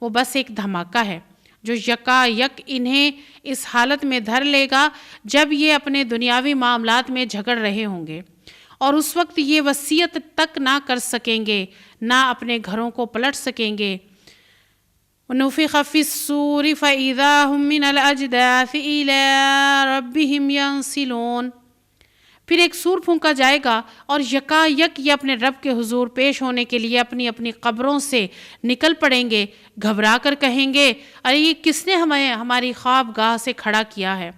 وہ بس ایک دھماکہ ہے جو یکا یک انہیں اس حالت میں دھر لے گا جب یہ اپنے دنیاوی معاملات میں جھگڑ رہے ہوں گے، اور اس وقت یہ وصیت تک نہ کر سکیں گے، نہ اپنے گھروں کو پلٹ سکیں گے۔ وَنُفِخَ فِي الصُّورِ فَإِذَا هُم مِّنَ الْأَجْدَاثِ إِلَىٰ رَبِّهِمْ يَنسِلُونَ۔ پھر ایک سور پھونکا جائے گا اور یکا یک یہ اپنے رب کے حضور پیش ہونے کے لیے اپنی اپنی قبروں سے نکل پڑیں گے، گھبرا کر کہیں گے، ارے یہ کس نے ہمیں ہماری خواب گاہ سے کھڑا کیا ہے؟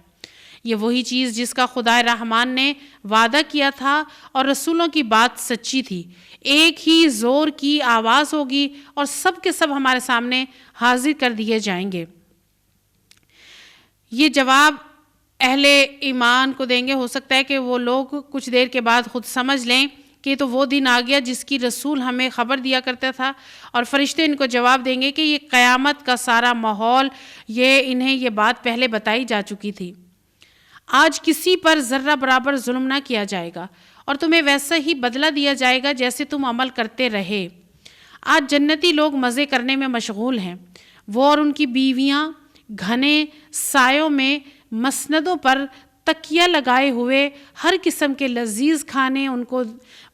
یہ وہی چیز جس کا خدا رحمان نے وعدہ کیا تھا اور رسولوں کی بات سچی تھی۔ ایک ہی زور کی آواز ہوگی اور سب کے سب ہمارے سامنے حاضر کر دیے جائیں گے۔ یہ جواب اہل ایمان کو دیں گے۔ ہو سکتا ہے کہ وہ لوگ کچھ دیر کے بعد خود سمجھ لیں کہ تو وہ دن آ گیا جس کی رسول ہمیں خبر دیا کرتا تھا، اور فرشتے ان کو جواب دیں گے کہ یہ قیامت کا سارا ماحول، انہیں یہ بات پہلے بتائی جا چکی تھی۔ آج کسی پر ذرہ برابر ظلم نہ کیا جائے گا اور تمہیں ویسا ہی بدلہ دیا جائے گا جیسے تم عمل کرتے رہے۔ آج جنتی لوگ مزے کرنے میں مشغول ہیں۔ وہ اور ان کی بیویاں گھنے سایوں میں مسندوں پر تکیہ لگائے ہوئے ہر قسم کے لذیذ کھانے ان کو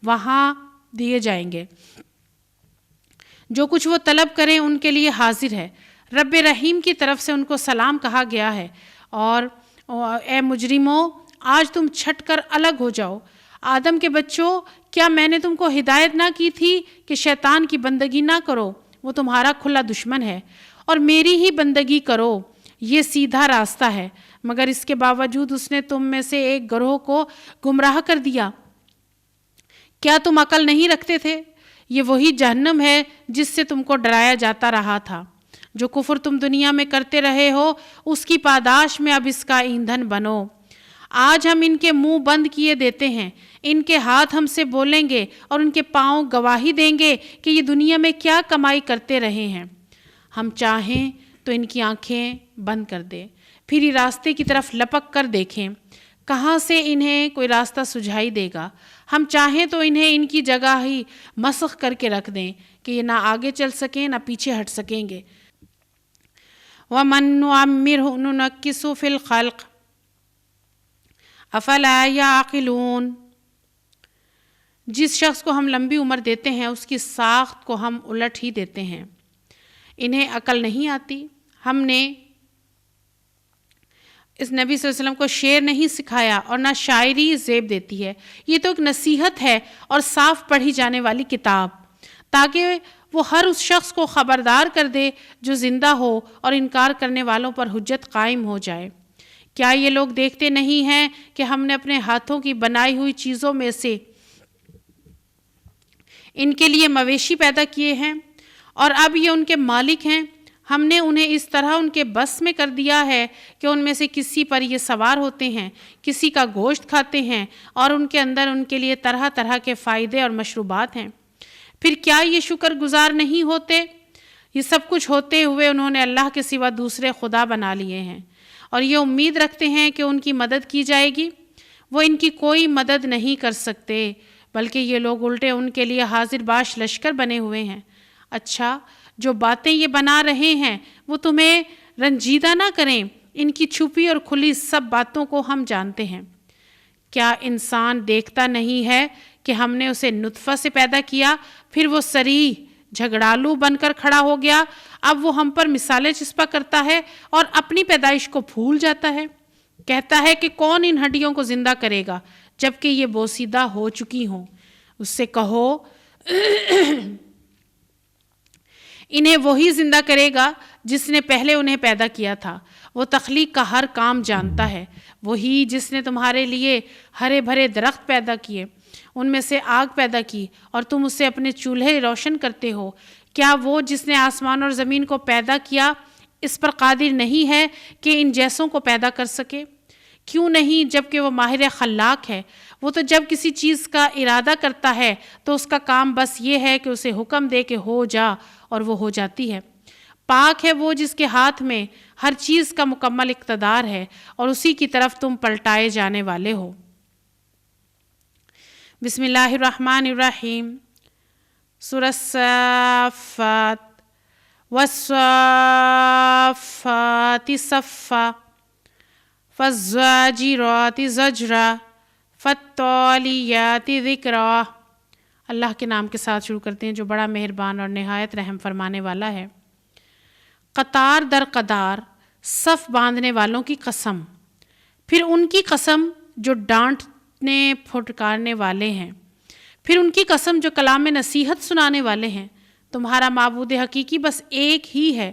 وہاں دیے جائیں گے۔ جو کچھ وہ طلب کریں ان کے لیے حاضر ہے۔ رب رحیم کی طرف سے ان کو سلام کہا گیا ہے، اور اے مجرموں، آج تم چھٹ کر الگ ہو جاؤ۔ آدم کے بچوں، کیا میں نے تم کو ہدایت نہ کی تھی کہ شیطان کی بندگی نہ کرو؟ وہ تمہارا کھلا دشمن ہے، اور میری ہی بندگی کرو، یہ سیدھا راستہ ہے۔ مگر اس کے باوجود اس نے تم میں سے ایک گروہ کو گمراہ کر دیا۔ کیا تم عقل نہیں رکھتے تھے؟ یہ وہی جہنم ہے جس سے تم کو ڈرایا جاتا رہا تھا۔ جو کفر تم دنیا میں کرتے رہے ہو، اس کی پاداش میں اب اس کا ایندھن بنو۔ آج ہم ان کے منہ بند کیے دیتے ہیں، ان کے ہاتھ ہم سے بولیں گے اور ان کے پاؤں گواہی دیں گے کہ یہ دنیا میں کیا کمائی کرتے رہے ہیں۔ ہم چاہیں تو ان کی آنکھیں بند کر دیں، پھر یہ راستے کی طرف لپک کر دیکھیں، کہاں سے انہیں کوئی راستہ سجھائی دے گا۔ ہم چاہیں تو انہیں ان کی جگہ ہی مسخ کر کے رکھ دیں کہ یہ نہ آگے چل سکیں نہ پیچھے ہٹ سکیں گے۔ وَمَن نُعَمِّرْهُ نُنَكِّسْهُ فِي الْخَلْقِ أَفَلَا يَعْقِلُونَ۔ جس شخص کو ہم لمبی عمر دیتے ہیں اس کی ساخت کو ہم الٹ ہی دیتے ہیں۔ انہیں عقل نہیں آتی۔ ہم نے اس نبی صلی اللہ علیہ وسلم کو شعر نہیں سکھایا اور نہ شاعری زیب دیتی ہے۔ یہ تو ایک نصیحت ہے اور صاف پڑھی جانے والی کتاب، تاکہ وہ ہر اس شخص کو خبردار کر دے جو زندہ ہو اور انکار کرنے والوں پر حجت قائم ہو جائے۔ کیا یہ لوگ دیکھتے نہیں ہیں کہ ہم نے اپنے ہاتھوں کی بنائی ہوئی چیزوں میں سے ان کے لیے مویشی پیدا کیے ہیں اور اب یہ ان کے مالک ہیں؟ ہم نے انہیں اس طرح ان کے بس میں کر دیا ہے کہ ان میں سے کسی پر یہ سوار ہوتے ہیں، کسی کا گوشت کھاتے ہیں، اور ان کے اندر ان کے لیے طرح طرح کے فائدے اور مشروبات ہیں۔ پھر کیا یہ شکر گزار نہیں ہوتے؟ یہ سب کچھ ہوتے ہوئے انہوں نے اللہ کے سوا دوسرے خدا بنا لیے ہیں، اور یہ امید رکھتے ہیں کہ ان کی مدد کی جائے گی۔ وہ ان کی کوئی مدد نہیں کر سکتے، بلکہ یہ لوگ الٹے ان کے لیے حاضر باش لشکر بنے ہوئے ہیں۔ اچھا، جو باتیں یہ بنا رہے ہیں وہ تمہیں رنجیدہ نہ کریں، ان کی چھپی اور کھلی سب باتوں کو ہم جانتے ہیں۔ کیا انسان دیکھتا نہیں ہے کہ ہم نے اسے نطفہ سے پیدا کیا، پھر وہ صریح جھگڑالو بن کر کھڑا ہو گیا، اب وہ ہم پر مثالیں چسپاں کرتا ہے اور اپنی پیدائش کو بھول جاتا ہے۔ کہتا ہے کہ کون ان ہڈیوں کو زندہ کرے گا جبکہ یہ بوسیدہ ہو چکی ہوں۔ اس سے کہو انہیں وہی زندہ کرے گا جس نے پہلے انہیں پیدا کیا تھا۔ وہ تخلیق کا ہر کام جانتا ہے، وہی جس نے تمہارے لیے ہرے بھرے درخت پیدا کیے، ان میں سے آگ پیدا کی اور تم اسے اپنے چولہے روشن کرتے ہو۔ کیا وہ جس نے آسمان اور زمین کو پیدا کیا اس پر قادر نہیں ہے کہ ان جیسوں کو پیدا کر سکے؟ کیوں نہیں، جبکہ وہ ماہر خلاق ہے۔ وہ تو جب کسی چیز کا ارادہ کرتا ہے تو اس کا کام بس یہ ہے کہ اسے حکم دے کہ ہو جا، اور وہ ہو جاتی ہے۔ پاک ہے وہ جس کے ہاتھ میں ہر چیز کا مکمل اقتدار ہے، اور اسی کی طرف تم پلٹائے جانے والے ہو۔ بسم اللہ الرحمن الرحیم۔ سورہ الصافات۔ والصافات صفا فالزاجرات زجرا فالتالیات ذکرا۔ اللہ کے نام کے ساتھ شروع کرتے ہیں جو بڑا مہربان اور نہایت رحم فرمانے والا ہے۔ قطار در قطار صف باندھنے والوں کی قسم، پھر ان کی قسم جو ڈانٹنے پھٹکارنے والے ہیں، پھر ان کی قسم جو کلام نصیحت سنانے والے ہیں۔ تمہارا معبود حقیقی بس ایک ہی ہے،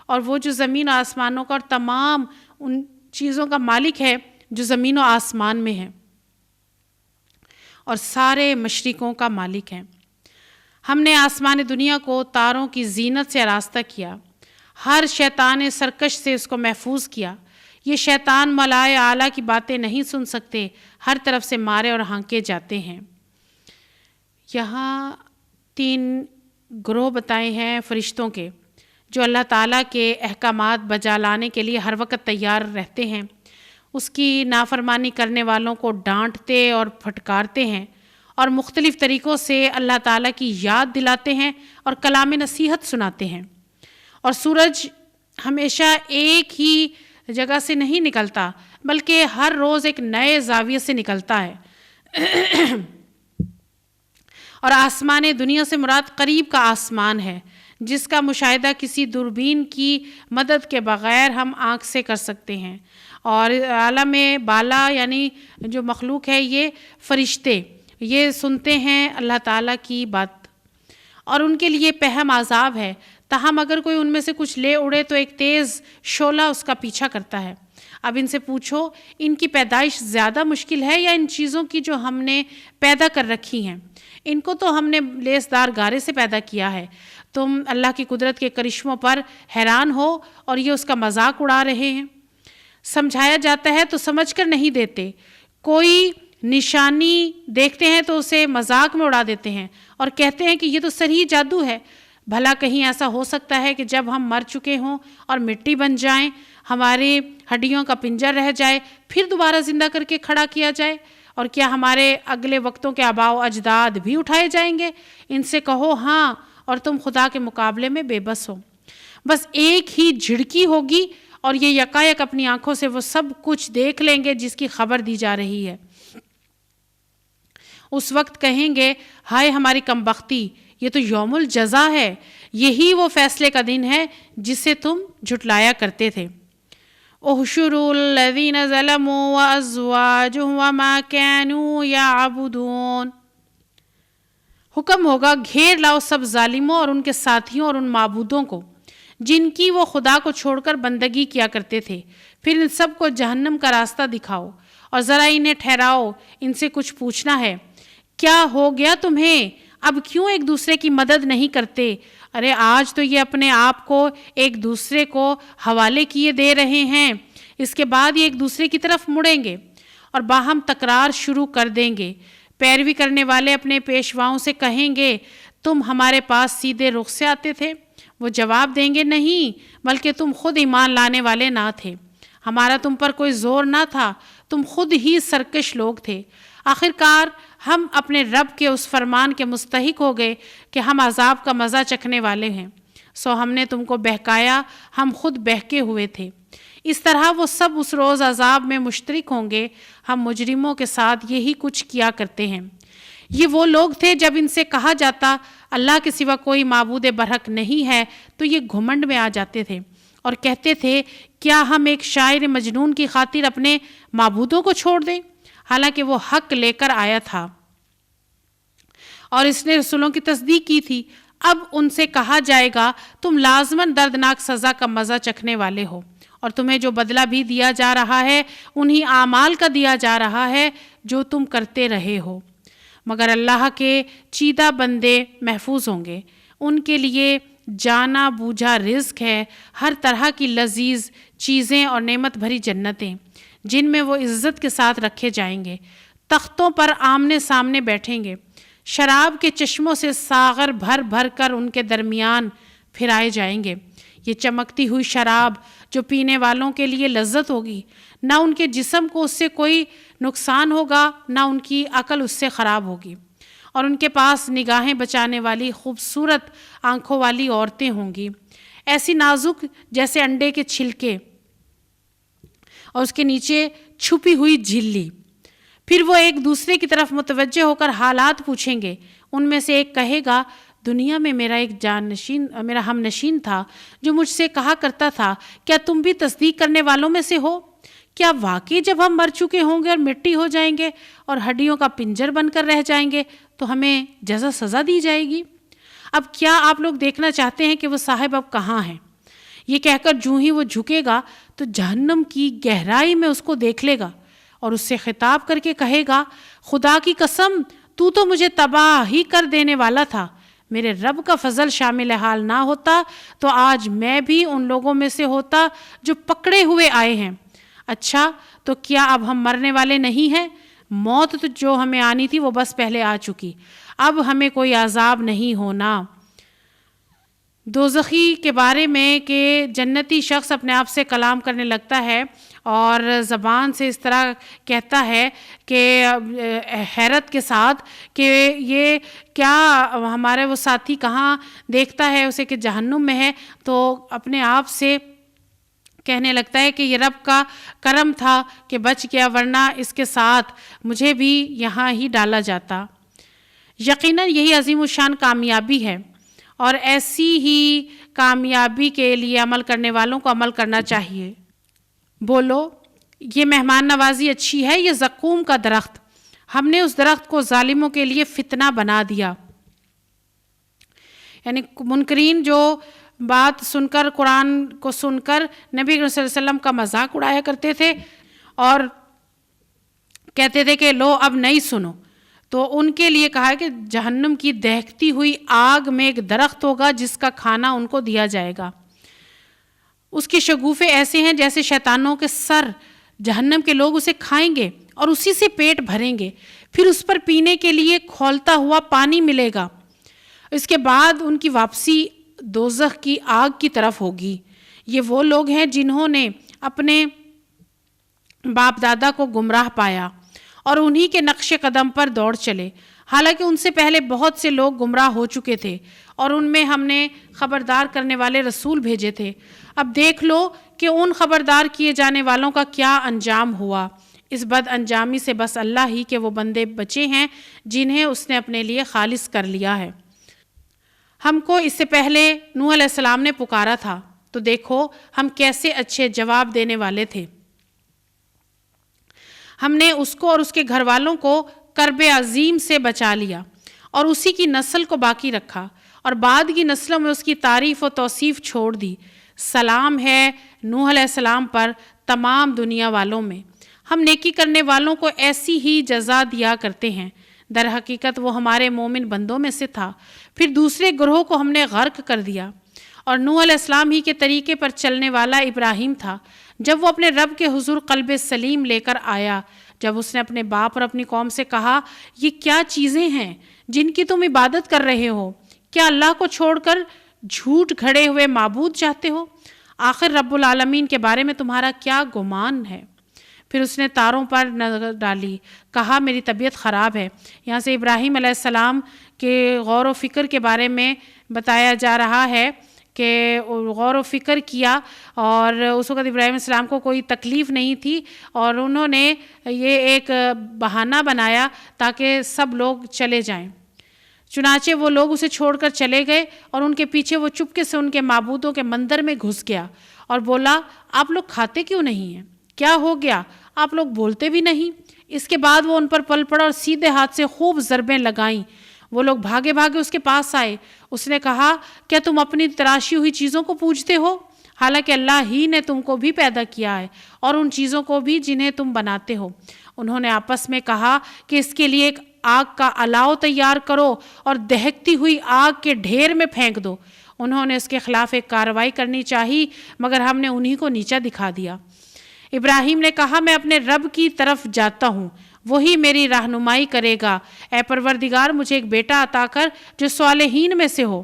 اور وہ جو زمین و آسمانوں کا اور تمام ان چیزوں کا مالک ہے جو زمین و آسمان میں ہے، اور سارے مشرقوں کا مالک ہے۔ ہم نے آسمان دنیا کو تاروں کی زینت سے آراستہ کیا، ہر شیطان سرکش سے اس کو محفوظ کیا۔ یہ شیطان ملائے اعلیٰ کی باتیں نہیں سن سکتے، ہر طرف سے مارے اور ہانکے جاتے ہیں۔ یہاں 3 گروہ بتائے ہیں فرشتوں کے جو اللہ تعالیٰ کے احکامات بجا لانے کے لیے ہر وقت تیار رہتے ہیں، اس کی نافرمانی کرنے والوں کو ڈانٹتے اور پھٹکارتے ہیں، اور مختلف طریقوں سے اللہ تعالیٰ کی یاد دلاتے ہیں اور کلام نصیحت سناتے ہیں۔ اور سورج ہمیشہ ایک ہی جگہ سے نہیں نکلتا، بلکہ ہر روز ایک نئے زاویے سے نکلتا ہے۔ اور آسمان دنیا سے مراد قریب کا آسمان ہے، جس کا مشاہدہ کسی دوربین کی مدد کے بغیر ہم آنکھ سے کر سکتے ہیں۔ اور عالم بالا یعنی جو مخلوق ہے، یہ فرشتے، یہ سنتے ہیں اللہ تعالیٰ کی بات، اور ان کے لیے پہم عذاب ہے۔ تاہم اگر کوئی ان میں سے کچھ لے اڑے تو ایک تیز شعلہ اس کا پیچھا کرتا ہے۔ اب ان سے پوچھو، ان کی پیدائش زیادہ مشکل ہے یا ان چیزوں کی جو ہم نے پیدا کر رکھی ہیں؟ ان کو تو ہم نے لیسدار گارے سے پیدا کیا ہے۔ تم اللہ کی قدرت کے کرشموں پر حیران ہو اور یہ اس کا مذاق اڑا رہے ہیں۔ سمجھایا جاتا ہے تو سمجھ کر نہیں دیتے، کوئی نشانی دیکھتے ہیں تو اسے مذاق میں اڑا دیتے ہیں اور کہتے ہیں کہ یہ تو صریح جادو ہے۔ بھلا کہیں ایسا ہو سکتا ہے کہ جب ہم مر چکے ہوں اور مٹی بن جائیں، ہماری ہڈیوں کا پنجر رہ جائے، پھر دوبارہ زندہ کر کے کھڑا کیا جائے؟ اور کیا ہمارے اگلے وقتوں کے آباء و اجداد بھی اٹھائے جائیں گے؟ ان سے کہو ہاں، اور تم خدا کے مقابلے میں بے بس ہو۔ بس ایک ہی جھڑکی ہوگی اور یہ یکایک اپنی آنکھوں سے وہ سب کچھ دیکھ لیں گے جس کی خبر دی جا رہی ہے۔ اس وقت کہیں گے، ہائے ہماری کمبختی، یہ تو یوم الجزا ہے، یہی وہ فیصلے کا دن ہے جسے تم جھٹلایا کرتے تھے۔ احشروا الذین ظلموا وازواجهم وما كانوا يعبدون۔ حکم ہوگا، گھیر لاؤ سب ظالموں اور ان کے ساتھیوں اور ان معبودوں کو جن کی وہ خدا کو چھوڑ کر بندگی کیا کرتے تھے، پھر ان سب کو جہنم کا راستہ دکھاؤ اور ذرا انہیں ٹھہراؤ، ان سے کچھ پوچھنا ہے۔ کیا ہو گیا تمہیں؟ اب کیوں ایک دوسرے کی مدد نہیں کرتے؟ ارے آج تو یہ اپنے آپ کو ایک دوسرے کو حوالے کیے دے رہے ہیں، اس کے بعد یہ ایک دوسرے کی طرف مڑیں گے اور باہم تکرار شروع کر دیں گے۔ پیروی کرنے والے اپنے پیشواؤں سے کہیں گے، تم ہمارے پاس سیدھے رخ سے آتے تھے؟ وہ جواب دیں گے، نہیں، بلکہ تم خود ایمان لانے والے نہ تھے، ہمارا تم پر کوئی زور نہ تھا، تم خود ہی سرکش لوگ تھے۔ آخرکار ہم اپنے رب کے اس فرمان کے مستحق ہو گئے کہ ہم عذاب کا مزہ چکھنے والے ہیں، سو ہم نے تم کو بہکایا، ہم خود بہکے ہوئے تھے۔ اس طرح وہ سب اس روز عذاب میں مشترک ہوں گے۔ ہم مجرموں کے ساتھ یہی کچھ کیا کرتے ہیں۔ یہ وہ لوگ تھے جب ان سے کہا جاتا اللہ کے سوا کوئی معبود برحق نہیں ہے تو یہ گھمنڈ میں آ جاتے تھے اور کہتے تھے، کیا ہم ایک شاعر مجنون کی خاطر اپنے معبودوں کو چھوڑ دیں؟ حالانکہ وہ حق لے کر آیا تھا اور اس نے رسولوں کی تصدیق کی تھی۔ اب ان سے کہا جائے گا، تم لازماً دردناک سزا کا مزہ چکھنے والے ہو، اور تمہیں جو بدلہ بھی دیا جا رہا ہے انہی اعمال کا دیا جا رہا ہے جو تم کرتے رہے ہو۔ مگر اللہ کے چیدہ بندے محفوظ ہوں گے، ان کے لیے جانا بوجھا رزق ہے، ہر طرح کی لذیذ چیزیں اور نعمت بھری جنتیں جن میں وہ عزت کے ساتھ رکھے جائیں گے، تختوں پر آمنے سامنے بیٹھیں گے، شراب کے چشموں سے ساغر بھر بھر کر ان کے درمیان پھرائے جائیں گے۔ یہ چمکتی ہوئی شراب جو پینے والوں کے لیے لذت ہوگی، نہ ان کے جسم کو اس سے کوئی نقصان ہوگا، نہ ان کی عقل اس سے خراب ہوگی، اور ان کے پاس نگاہیں بچانے والی خوبصورت آنکھوں والی عورتیں ہوں گی۔ ایسی نازک جیسے انڈے کے چھلکے اور اس کے نیچے چھپی ہوئی جھلی۔ پھر وہ ایک دوسرے کی طرف متوجہ ہو کر حالات پوچھیں گے۔ ان میں سے ایک کہے گا دنیا میں میرا ایک میرا ہم نشین تھا جو مجھ سے کہا کرتا تھا کیا تم بھی تصدیق کرنے والوں میں سے ہو؟ کیا واقعی جب ہم مر چکے ہوں گے اور مٹی ہو جائیں گے اور ہڈیوں کا پنجر بن کر رہ جائیں گے تو ہمیں جزا سزا دی جائے گی؟ اب کیا آپ لوگ دیکھنا چاہتے ہیں کہ وہ صاحب اب کہاں ہیں؟ یہ کہہ کر جو ہی وہ جھکے گا تو جہنم کی گہرائی میں اس کو دیکھ لے گا اور اس سے خطاب کر کے کہے گا خدا کی قسم تو مجھے تباہ ہی کر دینے والا تھا، میرے رب کا فضل شامل حال نہ ہوتا تو آج میں بھی ان لوگوں میں سے ہوتا جو پکڑے ہوئے آئے ہیں۔ اچھا تو کیا اب ہم مرنے والے نہیں ہیں؟ موت تو جو ہمیں آنی تھی وہ بس پہلے آ چکی، اب ہمیں کوئی عذاب نہیں ہونا۔ دوزخی کے بارے میں کہ جنتی شخص اپنے آپ سے کلام کرنے لگتا ہے اور زبان سے اس طرح کہتا ہے کہ حیرت کے ساتھ کہ یہ کیا ہمارے وہ ساتھی کہاں دیکھتا ہے اسے کہ جہنم میں ہے، تو اپنے آپ سے کہنے لگتا ہے کہ یہ رب کا کرم تھا کہ بچ گیا، ورنہ اس کے ساتھ مجھے بھی یہاں ہی ڈالا جاتا۔ یقیناً یہی عظیم الشان کامیابی ہے، اور ایسی ہی کامیابی کے لیے عمل کرنے والوں کو عمل کرنا چاہیے۔ بولو یہ مہمان نوازی اچھی ہے، یہ زقوم کا درخت، ہم نے اس درخت کو ظالموں کے لیے فتنہ بنا دیا۔ یعنی منکرین جو بات سن کر، قرآن کو سن کر نبی صلی اللہ علیہ وسلم کا مذاق اڑایا کرتے تھے اور کہتے تھے کہ لو اب نہیں سنو، تو ان کے لیے کہا ہے کہ جہنم کی دہکتی ہوئی آگ میں ایک درخت ہوگا جس کا کھانا ان کو دیا جائے گا۔ اس کے شگوفے ایسے ہیں جیسے شیطانوں کے سر، جہنم کے لوگ اسے کھائیں گے اور اسی سے پیٹ بھریں گے، پھر اس پر پینے کے لیے کھولتا ہوا پانی ملے گا۔ اس کے بعد ان کی واپسی دوزخ کی آگ کی طرف ہوگی۔ یہ وہ لوگ ہیں جنہوں نے اپنے باپ دادا کو گمراہ پایا اور انہی کے نقش قدم پر دوڑ چلے، حالانکہ ان سے پہلے بہت سے لوگ گمراہ ہو چکے تھے اور ان میں ہم نے خبردار کرنے والے رسول بھیجے تھے۔ اب دیکھ لو کہ ان خبردار کیے جانے والوں کا کیا انجام ہوا۔ اس بد انجامی سے بس اللہ ہی کے وہ بندے بچے ہیں جنہیں اس نے اپنے لیے خالص کر لیا ہے۔ ہم کو اس سے پہلے نوح علیہ السلام نے پکارا تھا تو دیکھو ہم کیسے اچھے جواب دینے والے تھے۔ ہم نے اس کو اور اس کے گھر والوں کو کرب عظیم سے بچا لیا اور اسی کی نسل کو باقی رکھا اور بعد کی نسلوں میں اس کی تعریف و توصیف چھوڑ دی۔ سلام ہے نوح علیہ السلام پر تمام دنیا والوں میں۔ ہم نیکی کرنے والوں کو ایسی ہی جزا دیا کرتے ہیں۔ در حقیقت وہ ہمارے مومن بندوں میں سے تھا۔ پھر دوسرے گروہ کو ہم نے غرق کر دیا، اور نوح علیہ السلام ہی کے طریقے پر چلنے والا ابراہیم تھا جب وہ اپنے رب کے حضور قلب سلیم لے کر آیا، جب اس نے اپنے باپ اور اپنی قوم سے کہا یہ کیا چیزیں ہیں جن کی تم عبادت کر رہے ہو؟ کیا اللہ کو چھوڑ کر جھوٹ گھڑے ہوئے معبود چاہتے ہو؟ آخر رب العالمین کے بارے میں تمہارا کیا گمان ہے؟ پھر اس نے تاروں پر نظر ڈالی، کہا میری طبیعت خراب ہے۔ یہاں سے ابراہیم علیہ السلام کے غور و فکر کے بارے میں بتایا جا رہا ہے کہ غور و فکر کیا، اور اس وقت ابراہیم علیہ السلام کو کوئی تکلیف نہیں تھی اور انہوں نے یہ ایک بہانہ بنایا تاکہ سب لوگ چلے جائیں۔ چنانچہ وہ لوگ اسے چھوڑ کر چلے گئے اور ان کے پیچھے وہ چپکے سے ان کے معبودوں کے مندر میں گھس گیا اور بولا آپ لوگ کھاتے کیوں نہیں ہیں؟ کیا ہو گیا؟ آپ لوگ بولتے بھی نہیں۔ اس کے بعد وہ ان پر پل پڑا اور سیدھے ہاتھ سے خوب ضربیں لگائیں۔ وہ لوگ بھاگے بھاگے اس کے پاس آئے۔ اس نے کہا کیا تم اپنی تراشی ہوئی چیزوں کو پوجتے ہو، حالانکہ اللہ ہی نے تم کو بھی پیدا کیا ہے اور ان چیزوں کو بھی جنہیں تم بناتے ہو۔ انہوں نے آپس میں کہا کہ اس کے لیے ایک آگ کا الاؤ تیار کرو اور دہکتی ہوئی آگ کے ڈھیر میں پھینک دو۔ انہوں نے اس کے خلاف ایک کارروائی کرنی چاہی، مگر ہم نے انہی کو نیچا دکھا دیا۔ ابراہیم نے کہا میں اپنے رب کی طرف جاتا ہوں، وہی میری رہنمائی کرے گا۔ اے پروردگار مجھے ایک بیٹا عطا کر جو صالحین میں سے ہو۔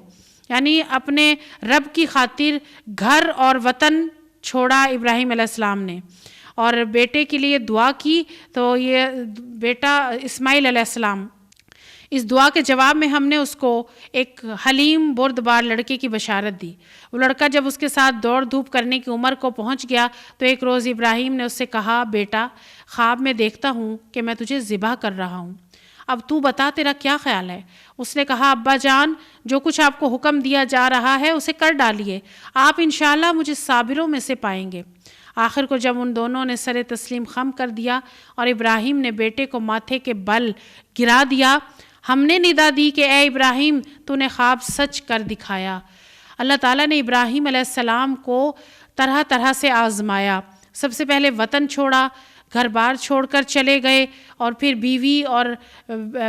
یعنی اپنے رب کی خاطر گھر اور وطن چھوڑا ابراہیم علیہ السلام نے، اور بیٹے کے لیے دعا کی، تو یہ بیٹا اسماعیل علیہ السلام۔ اس دعا کے جواب میں ہم نے اس کو ایک حلیم بردبار لڑکے کی بشارت دی۔ وہ لڑکا جب اس کے ساتھ دوڑ دھوپ کرنے کی عمر کو پہنچ گیا تو ایک روز ابراہیم نے اس سے کہا، بیٹا خواب میں دیکھتا ہوں کہ میں تجھے ذبح کر رہا ہوں، اب تو بتا تیرا کیا خیال ہے؟ اس نے کہا، ابا جان جو کچھ آپ کو حکم دیا جا رہا ہے اسے کر ڈالیے، آپ انشاءاللہ مجھے صابروں میں سے پائیں گے۔ آخر کو جب ان دونوں نے سر تسلیم خم کر دیا اور ابراہیم نے بیٹے کو ماتھے کے بل گرا دیا، ہم نے ندا دی کہ اے ابراہیم تو نے خواب سچ کر دکھایا۔ اللہ تعالیٰ نے ابراہیم علیہ السلام کو طرح طرح سے آزمایا۔ سب سے پہلے وطن چھوڑا، گھر بار چھوڑ کر چلے گئے، اور پھر بیوی اور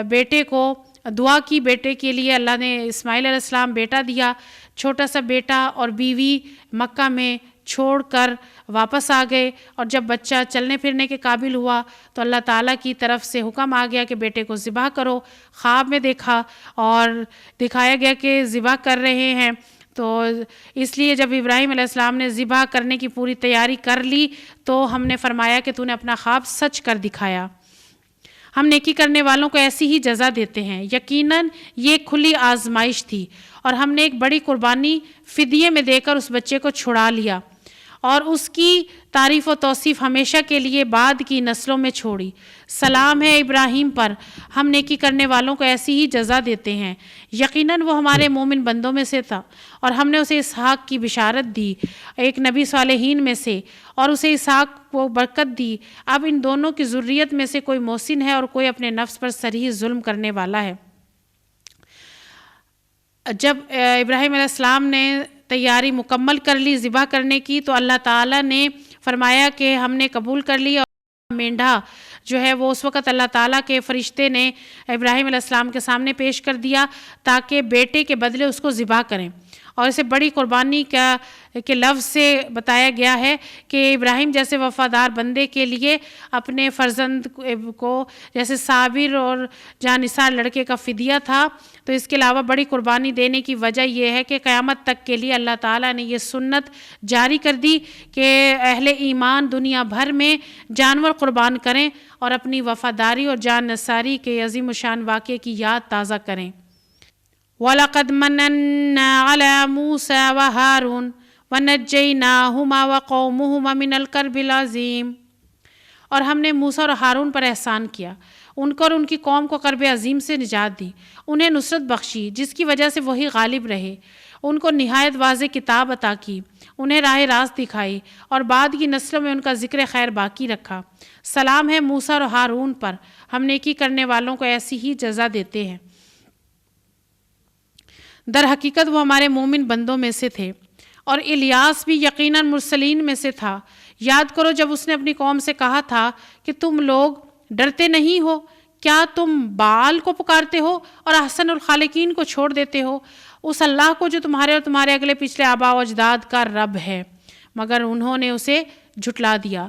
بیٹے کو دعا کی، بیٹے کے لیے اللہ نے اسماعیل علیہ السلام بیٹا دیا۔ چھوٹا سا بیٹا اور بیوی مکہ میں چھوڑ کر واپس آ گئے، اور جب بچہ چلنے پھرنے کے قابل ہوا تو اللہ تعالیٰ کی طرف سے حکم آ گیا کہ بیٹے کو ذبح کرو۔ خواب میں دیکھا اور دکھایا گیا کہ ذبح کر رہے ہیں، تو اس لیے جب ابراہیم علیہ السلام نے ذبح کرنے کی پوری تیاری کر لی تو ہم نے فرمایا کہ تو نے اپنا خواب سچ کر دکھایا۔ ہم نیکی کرنے والوں کو ایسی ہی جزا دیتے ہیں۔ یقیناً یہ کھلی آزمائش تھی، اور ہم نے ایک بڑی قربانی فدیے میں دے کر اس بچے کو چھڑا لیا، اور اس کی تعریف و توصیف ہمیشہ کے لیے بعد کی نسلوں میں چھوڑی۔ سلام ہے ابراہیم پر، ہم نیکی کرنے والوں کو ایسی ہی جزا دیتے ہیں۔ یقیناً وہ ہمارے مومن بندوں میں سے تھا، اور ہم نے اسے اسحاق کی بشارت دی، ایک نبی صالحین میں سے، اور اسے اسحاق کو برکت دی۔ اب ان دونوں کی ذریت میں سے کوئی محسن ہے اور کوئی اپنے نفس پر صریح ظلم کرنے والا ہے۔ جب ابراہیم علیہ السلام نے تیاری مکمل کر لی ذبح کرنے کی تو اللہ تعالیٰ نے فرمایا کہ ہم نے قبول کر لی، اور مینڈھا جو ہے وہ اس وقت اللہ تعالیٰ کے فرشتے نے ابراہیم علیہ السلام کے سامنے پیش کر دیا تاکہ بیٹے کے بدلے اس کو ذبح کریں، اور اسے بڑی قربانی کے لفظ سے بتایا گیا ہے کہ ابراہیم جیسے وفادار بندے کے لیے اپنے فرزند کو جیسے صابر اور جانثار لڑکے کا فدیہ تھا، تو اس کے علاوہ بڑی قربانی دینے کی وجہ یہ ہے کہ قیامت تک کے لیے اللہ تعالیٰ نے یہ سنت جاری کر دی کہ اہل ایمان دنیا بھر میں جانور قربان کریں اور اپنی وفاداری اور جان نثاری کے عظیم الشان واقعے کی یاد تازہ کریں۔ وَلَقَدْ مَنَنَّا عَلَى مُوسَى وَهَارُونَ وَنَجَّيْنَاهُمَا وَقَوْمُهُمَا مِنَ الْكَرْبِ الْعَظِيمِ، اور ہم نے موسیٰ اور ہارون پر احسان کیا، ان کو اور ان کی قوم کو کرب عظیم سے نجات دی، انہیں نصرت بخشی جس کی وجہ سے وہی غالب رہے، ان کو نہایت واضح کتاب عطا کی، انہیں راہ راست دکھائی، اور بعد کی نسلوں میں ان کا ذکر خیر باقی رکھا۔ سلام ہے موسیٰ اور ہارون پر، ہم نیکی کرنے والوں کو ایسی ہی جزا دیتے ہیں۔ در حقیقت وہ ہمارے مومن بندوں میں سے تھے، اور الیاس بھی یقیناً مرسلین میں سے تھا۔ یاد کرو جب اس نے اپنی قوم سے کہا تھا کہ تم لوگ ڈرتے نہیں ہو، کیا تم بال کو پکارتے ہو اور احسن الخالقین کو چھوڑ دیتے ہو، اس اللہ کو جو تمہارے اور تمہارے اگلے پچھلے آباء و اجداد کا رب ہے، مگر انہوں نے اسے جھٹلا دیا،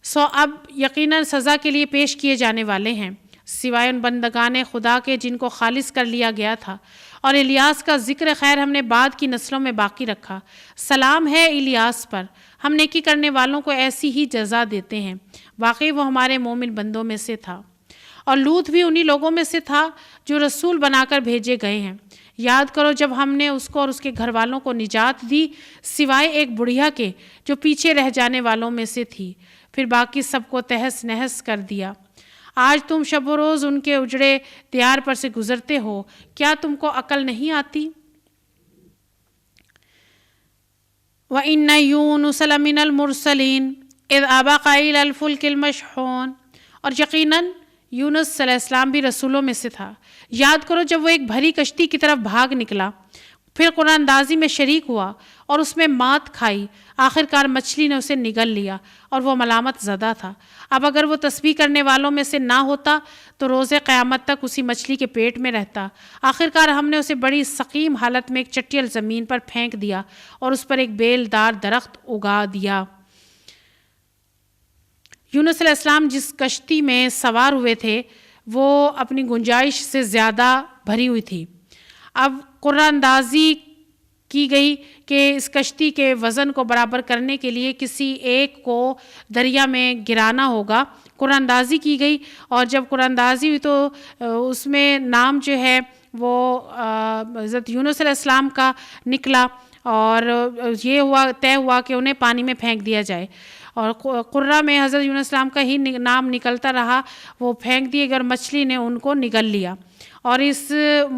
سو اب یقیناً سزا کے لیے پیش کیے جانے والے ہیں، سوائے ان بندگان خدا کے جن کو خالص کر لیا گیا تھا۔ اور الیاس کا ذکر خیر ہم نے بعد کی نسلوں میں باقی رکھا۔ سلام ہے الیاس پر، ہم نیکی کرنے والوں کو ایسی ہی جزا دیتے ہیں، واقعی وہ ہمارے مومن بندوں میں سے تھا۔ اور لوط بھی انہی لوگوں میں سے تھا جو رسول بنا کر بھیجے گئے ہیں۔ یاد کرو جب ہم نے اس کو اور اس کے گھر والوں کو نجات دی، سوائے ایک بڑھیا کے جو پیچھے رہ جانے والوں میں سے تھی، پھر باقی سب کو تہس نہس کر دیا۔ آج تم شب و روز ان کے اجڑے دیار پر سے گزرتے ہو، کیا تم کو عقل نہیں آتی؟ وَإِنَّ يُونُسَ لَمِنَ الْمُرْسَلِينَ إِذْ أَبَقَ إِلَى الْفُلْكِ الْمَشْحُونِ، اور یقیناً یونس علیہ السلام بھی رسولوں میں سے تھا۔ یاد کرو جب وہ ایک بھری کشتی کی طرف بھاگ نکلا، پھر قرآن اندازی میں شریک ہوا اور اس میں مات کھائی، آخر کار مچھلی نے اسے نگل لیا اور وہ ملامت زدہ تھا۔ اب اگر وہ تسبیح کرنے والوں میں سے نہ ہوتا تو روز قیامت تک اسی مچھلی کے پیٹ میں رہتا۔ آخر کار ہم نے اسے بڑی سقیم حالت میں ایک چٹیل زمین پر پھینک دیا اور اس پر ایک بیل دار درخت اگا دیا۔ یونس علیہ السلام جس کشتی میں سوار ہوئے تھے وہ اپنی گنجائش سے زیادہ بھری ہوئی تھی۔ اب قرآن اندازی کی گئی کہ اس کشتی کے وزن کو برابر کرنے کے لیے کسی ایک کو دریا میں گرانا ہوگا۔ قرآن اندازی کی گئی، اور جب قرآن اندازی ہوئی تو اس میں نام جو ہے وہ حضرت یونس علیہ السلام کا نکلا، اور یہ طے ہوا کہ انہیں پانی میں پھینک دیا جائے، اور قرہ میں حضرت یونس علیہ السلام کا ہی نام نکلتا رہا، وہ پھینک دیے گئے، مچھلی نے ان کو نگل لیا۔ اور اس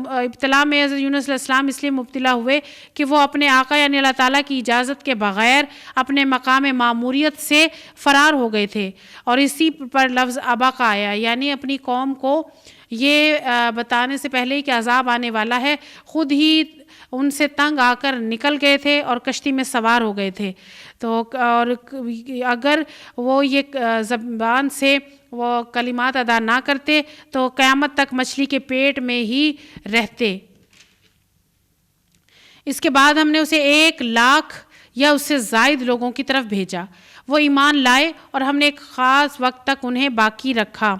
ابتلا میں حضرت یونس علیہ السلام اس لیے مبتلا ہوئے کہ وہ اپنے آقا یعنی اللہ تعالیٰ کی اجازت کے بغیر اپنے مقام ماموریت سے فرار ہو گئے تھے، اور اسی پر لفظ ابق آیا، یعنی اپنی قوم کو یہ بتانے سے پہلے کہ عذاب آنے والا ہے، خود ہی ان سے تنگ آ کر نکل گئے تھے اور کشتی میں سوار ہو گئے تھے۔ تو اور اگر وہ یہ زبان سے وہ کلمات ادا نہ کرتے تو قیامت تک مچھلی کے پیٹ میں ہی رہتے۔ اس کے بعد ہم نے اسے 1,00,000 یا اس سے زائد لوگوں کی طرف بھیجا، وہ ایمان لائے اور ہم نے ایک خاص وقت تک انہیں باقی رکھا۔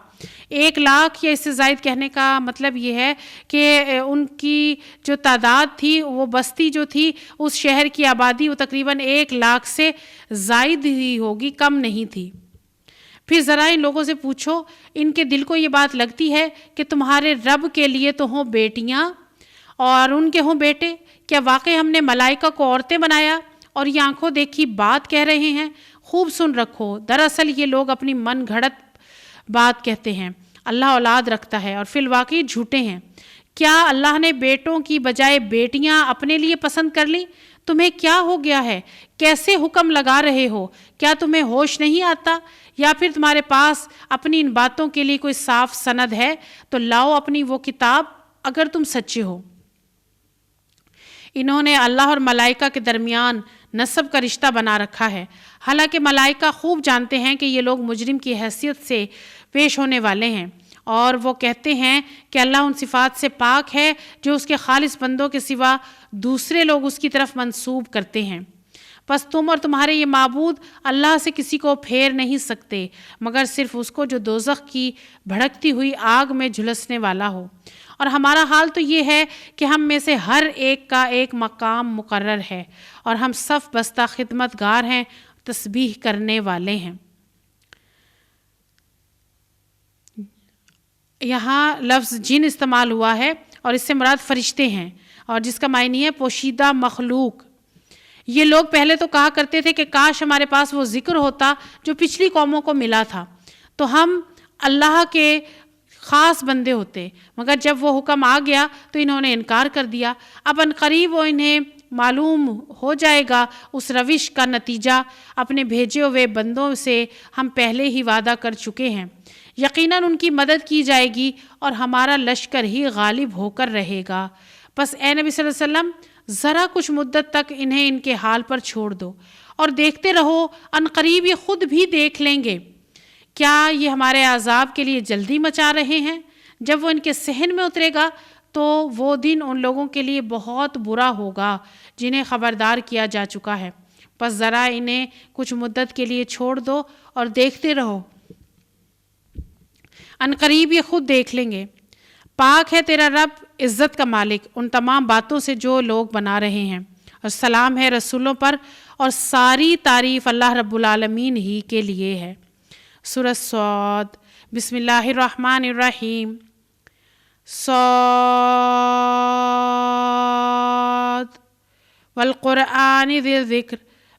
1,00,000 یا اس سے زائد کہنے کا مطلب یہ ہے کہ ان کی جو تعداد تھی، وہ بستی جو تھی، اس شہر کی آبادی وہ تقریباً 1,00,000 سے زائد ہی ہوگی، کم نہیں تھی۔ پھر ذرا ان لوگوں سے پوچھو، ان کے دل کو یہ بات لگتی ہے کہ تمہارے رب کے لیے تو ہوں بیٹیاں اور ان کے ہوں بیٹے؟ کیا واقعی ہم نے ملائکہ کو عورتیں بنایا اور یہ آنکھوں دیکھی بات کہہ رہے ہیں؟ خوب سن رکھو، دراصل یہ لوگ اپنی من گھڑت بات کہتے ہیں، اللہ اولاد رکھتا ہے اور فی الواقع جھوٹے ہیں۔ کیا اللہ نے بیٹوں کی بجائے بیٹیاں اپنے لیے پسند کر لی؟ تمہیں کیا ہو گیا ہے؟ کیسے حکم لگا رہے ہو؟ کیا تمہیں ہوش نہیں آتا؟ یا پھر تمہارے پاس اپنی ان باتوں کے لیے کوئی صاف سند ہے تو لاؤ اپنی وہ کتاب اگر تم سچے ہو۔ انہوں نے اللہ اور ملائکہ کے درمیان نسب کا رشتہ بنا رکھا ہے، حالانکہ ملائکہ خوب جانتے ہیں کہ یہ لوگ مجرم کی حیثیت سے پیش ہونے والے ہیں، اور وہ کہتے ہیں کہ اللہ ان صفات سے پاک ہے جو اس کے خالص بندوں کے سوا دوسرے لوگ اس کی طرف منسوب کرتے ہیں۔ پس تم اور تمہارے یہ معبود اللہ سے کسی کو پھیر نہیں سکتے مگر صرف اس کو جو دوزخ کی بھڑکتی ہوئی آگ میں جھلسنے والا ہو، اور ہمارا حال تو یہ ہے کہ ہم میں سے ہر ایک کا ایک مقام مقرر ہے، اور ہم صف بستہ خدمت گار ہیں، تسبیح کرنے والے ہیں۔ یہاں لفظ جن استعمال ہوا ہے اور اس سے مراد فرشتے ہیں، اور جس کا معنی ہے پوشیدہ مخلوق۔ یہ لوگ پہلے تو کہا کرتے تھے کہ کاش ہمارے پاس وہ ذکر ہوتا جو پچھلی قوموں کو ملا تھا، تو ہم اللہ کے خاص بندے ہوتے، مگر جب وہ حکم آ گیا تو انہوں نے انکار کر دیا۔ اب عنقریب وہ انہیں معلوم ہو جائے گا اس روش کا نتیجہ، اپنے بھیجے ہوئے بندوں سے ہم پہلے ہی وعدہ کر چکے ہیں، یقیناً ان کی مدد کی جائے گی اور ہمارا لشکر ہی غالب ہو کر رہے گا۔ پس اے نبی صلی اللہ علیہ وسلم، ذرا کچھ مدت تک انہیں ان کے حال پر چھوڑ دو اور دیکھتے رہو، عنقریب یہ خود بھی دیکھ لیں گے۔ کیا یہ ہمارے عذاب کے لیے جلدی مچا رہے ہیں؟ جب وہ ان کے صحن میں اترے گا تو وہ دن ان لوگوں کے لیے بہت برا ہوگا جنہیں خبردار کیا جا چکا ہے۔ پس ذرا انہیں کچھ مدت کے لیے چھوڑ دو اور دیکھتے رہو، عنقریب یہ خود دیکھ لیں گے۔ پاک ہے تیرا رب، عزت کا مالک، ان تمام باتوں سے جو لوگ بنا رہے ہیں، اور سلام ہے رسولوں پر، اور ساری تعریف اللہ رب العالمین ہی کے لیے ہے۔ سورۃ صاد، بسم اللہ الرحمن الرحیم۔ صاد والقرآن ذی الذکر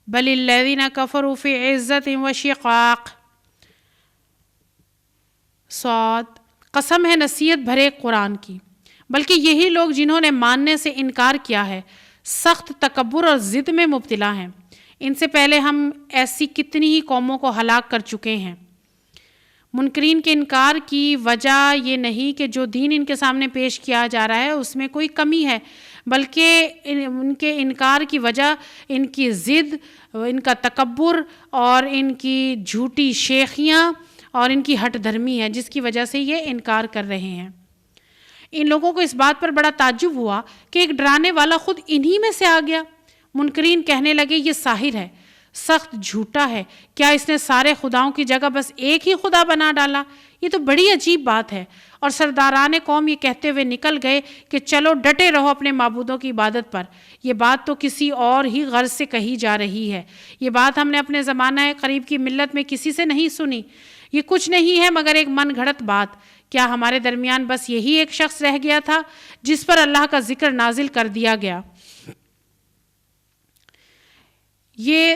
بل الذین کفروا فی عزت و شقاق۔ صاد، قسم ہے نصیحت بھرے قرآن کی، بلکہ یہی لوگ جنہوں نے ماننے سے انکار کیا ہے سخت تکبر اور ضد میں مبتلا ہیں۔ ان سے پہلے ہم ایسی کتنی ہی قوموں کو ہلاک کر چکے ہیں۔ منکرین کے انکار کی وجہ یہ نہیں کہ جو دین ان کے سامنے پیش کیا جا رہا ہے اس میں کوئی کمی ہے، بلکہ ان کے انکار کی وجہ ان کی ضد، ان کا تکبر اور ان کی جھوٹی شیخیاں اور ان کی ہٹ دھرمی ہے، جس کی وجہ سے یہ انکار کر رہے ہیں۔ ان لوگوں کو اس بات پر بڑا تعجب ہوا کہ ایک ڈرانے والا خود انہی میں سے آ گیا۔ منکرین کہنے لگے یہ ساحر ہے، سخت جھوٹا ہے، کیا اس نے سارے خداؤں کی جگہ بس ایک ہی خدا بنا ڈالا؟ یہ تو بڑی عجیب بات ہے۔ اور سرداران قوم یہ کہتے ہوئے نکل گئے کہ چلو ڈٹے رہو اپنے معبودوں کی عبادت پر، یہ بات تو کسی اور ہی غرض سے کہی جا رہی ہے۔ یہ بات ہم نے اپنے زمانہ قریب کی ملت میں کسی سے نہیں سنی، یہ کچھ نہیں ہے مگر ایک من گھڑت بات۔ کیا ہمارے درمیان بس یہی ایک شخص رہ گیا تھا جس پر اللہ کا ذکر نازل کر دیا گیا؟ یہ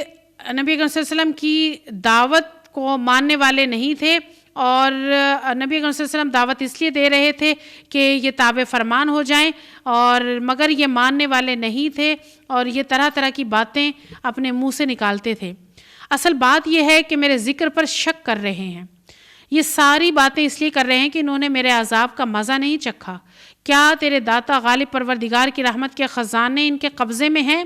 نبی اکرم صلی اللہ علیہ وسلم کی دعوت کو ماننے والے نہیں تھے، اور نبی اکرم صلی اللہ علیہ وسلم دعوت اس لیے دے رہے تھے کہ یہ تابع فرمان ہو جائیں، اور مگر یہ ماننے والے نہیں تھے، اور یہ طرح طرح کی باتیں اپنے منہ سے نکالتے تھے۔ اصل بات یہ ہے کہ میرے ذکر پر شک کر رہے ہیں۔ یہ ساری باتیں اس لیے کر رہے ہیں کہ انہوں نے میرے عذاب کا مزہ نہیں چکھا۔ کیا تیرے داتا غالب پروردگار کی رحمت کے خزانے ان کے قبضے میں ہیں؟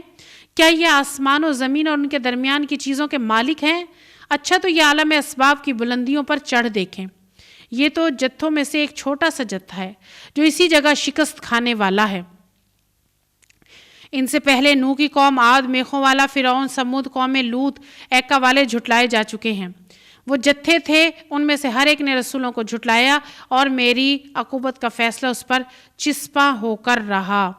کیا یہ آسمان و زمین اور ان کے درمیان کی چیزوں کے مالک ہیں؟ اچھا تو یہ عالم اسباب کی بلندیوں پر چڑھ دیکھیں۔ یہ تو جتھوں میں سے ایک چھوٹا سا جتھا ہے جو اسی جگہ شکست کھانے والا ہے۔ ان سے پہلے نوح کی قوم عاد، میخوں والا فرعون، سمود قوم لوط، ایکا والے جھٹلائے جا چکے ہیں۔ وہ جتھے تھے ان میں سے ہر ایک نے رسولوں کو جھٹلایا، اور میری عقوبت کا فیصلہ اس پر چسپاں ہو کر رہا۔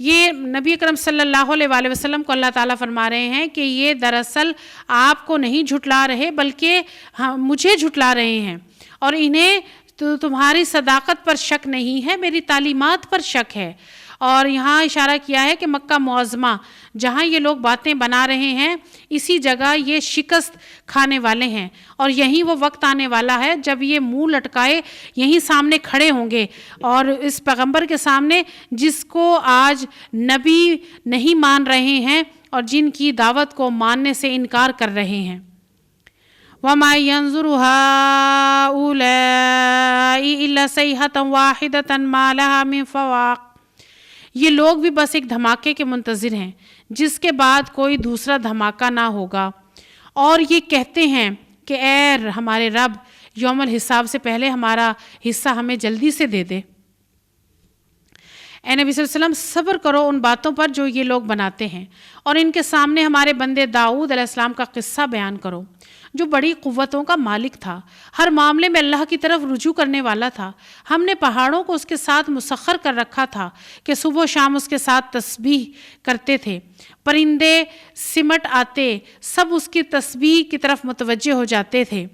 یہ نبی اکرم صلی اللہ علیہ وآلہ وسلم کو اللہ تعالیٰ فرما رہے ہیں کہ یہ دراصل آپ کو نہیں جھٹلا رہے بلکہ مجھے جھٹلا رہے ہیں، اور انہیں تو تمہاری صداقت پر شک نہیں ہے، میری تعلیمات پر شک ہے۔ اور یہاں اشارہ کیا ہے کہ مکہ معظمہ جہاں یہ لوگ باتیں بنا رہے ہیں اسی جگہ یہ شکست کھانے والے ہیں، اور یہیں وہ وقت آنے والا ہے جب یہ منہ لٹکائے یہیں سامنے کھڑے ہوں گے، اور اس پیغمبر کے سامنے جس کو آج نبی نہیں مان رہے ہیں اور جن کی دعوت کو ماننے سے انکار کر رہے ہیں۔ وَمَا يَنظُرُ هَٰؤُلَاءِ إِلَّا صَيْحَةً وَاحِدَةً مَا لَهَا مِن فَوَاقٍ۔ یہ لوگ بھی بس ایک دھماکے کے منتظر ہیں جس کے بعد کوئی دوسرا دھماکہ نہ ہوگا، اور یہ کہتے ہیں کہ اے ہمارے رب، یوم الحساب سے پہلے ہمارا حصہ ہمیں جلدی سے دے دے۔ اے نبی صلی اللہ علیہ وسلم، صبر کرو ان باتوں پر جو یہ لوگ بناتے ہیں، اور ان کے سامنے ہمارے بندے داؤد علیہ السلام کا قصہ بیان کرو، جو بڑی قوتوں کا مالک تھا، ہر معاملے میں اللہ کی طرف رجوع کرنے والا تھا۔ ہم نے پہاڑوں کو اس کے ساتھ مسخر کر رکھا تھا کہ صبح و شام اس کے ساتھ تسبیح کرتے تھے، پرندے سمٹ آتے سب اس کی تسبیح کی طرف متوجہ ہو جاتے تھے۔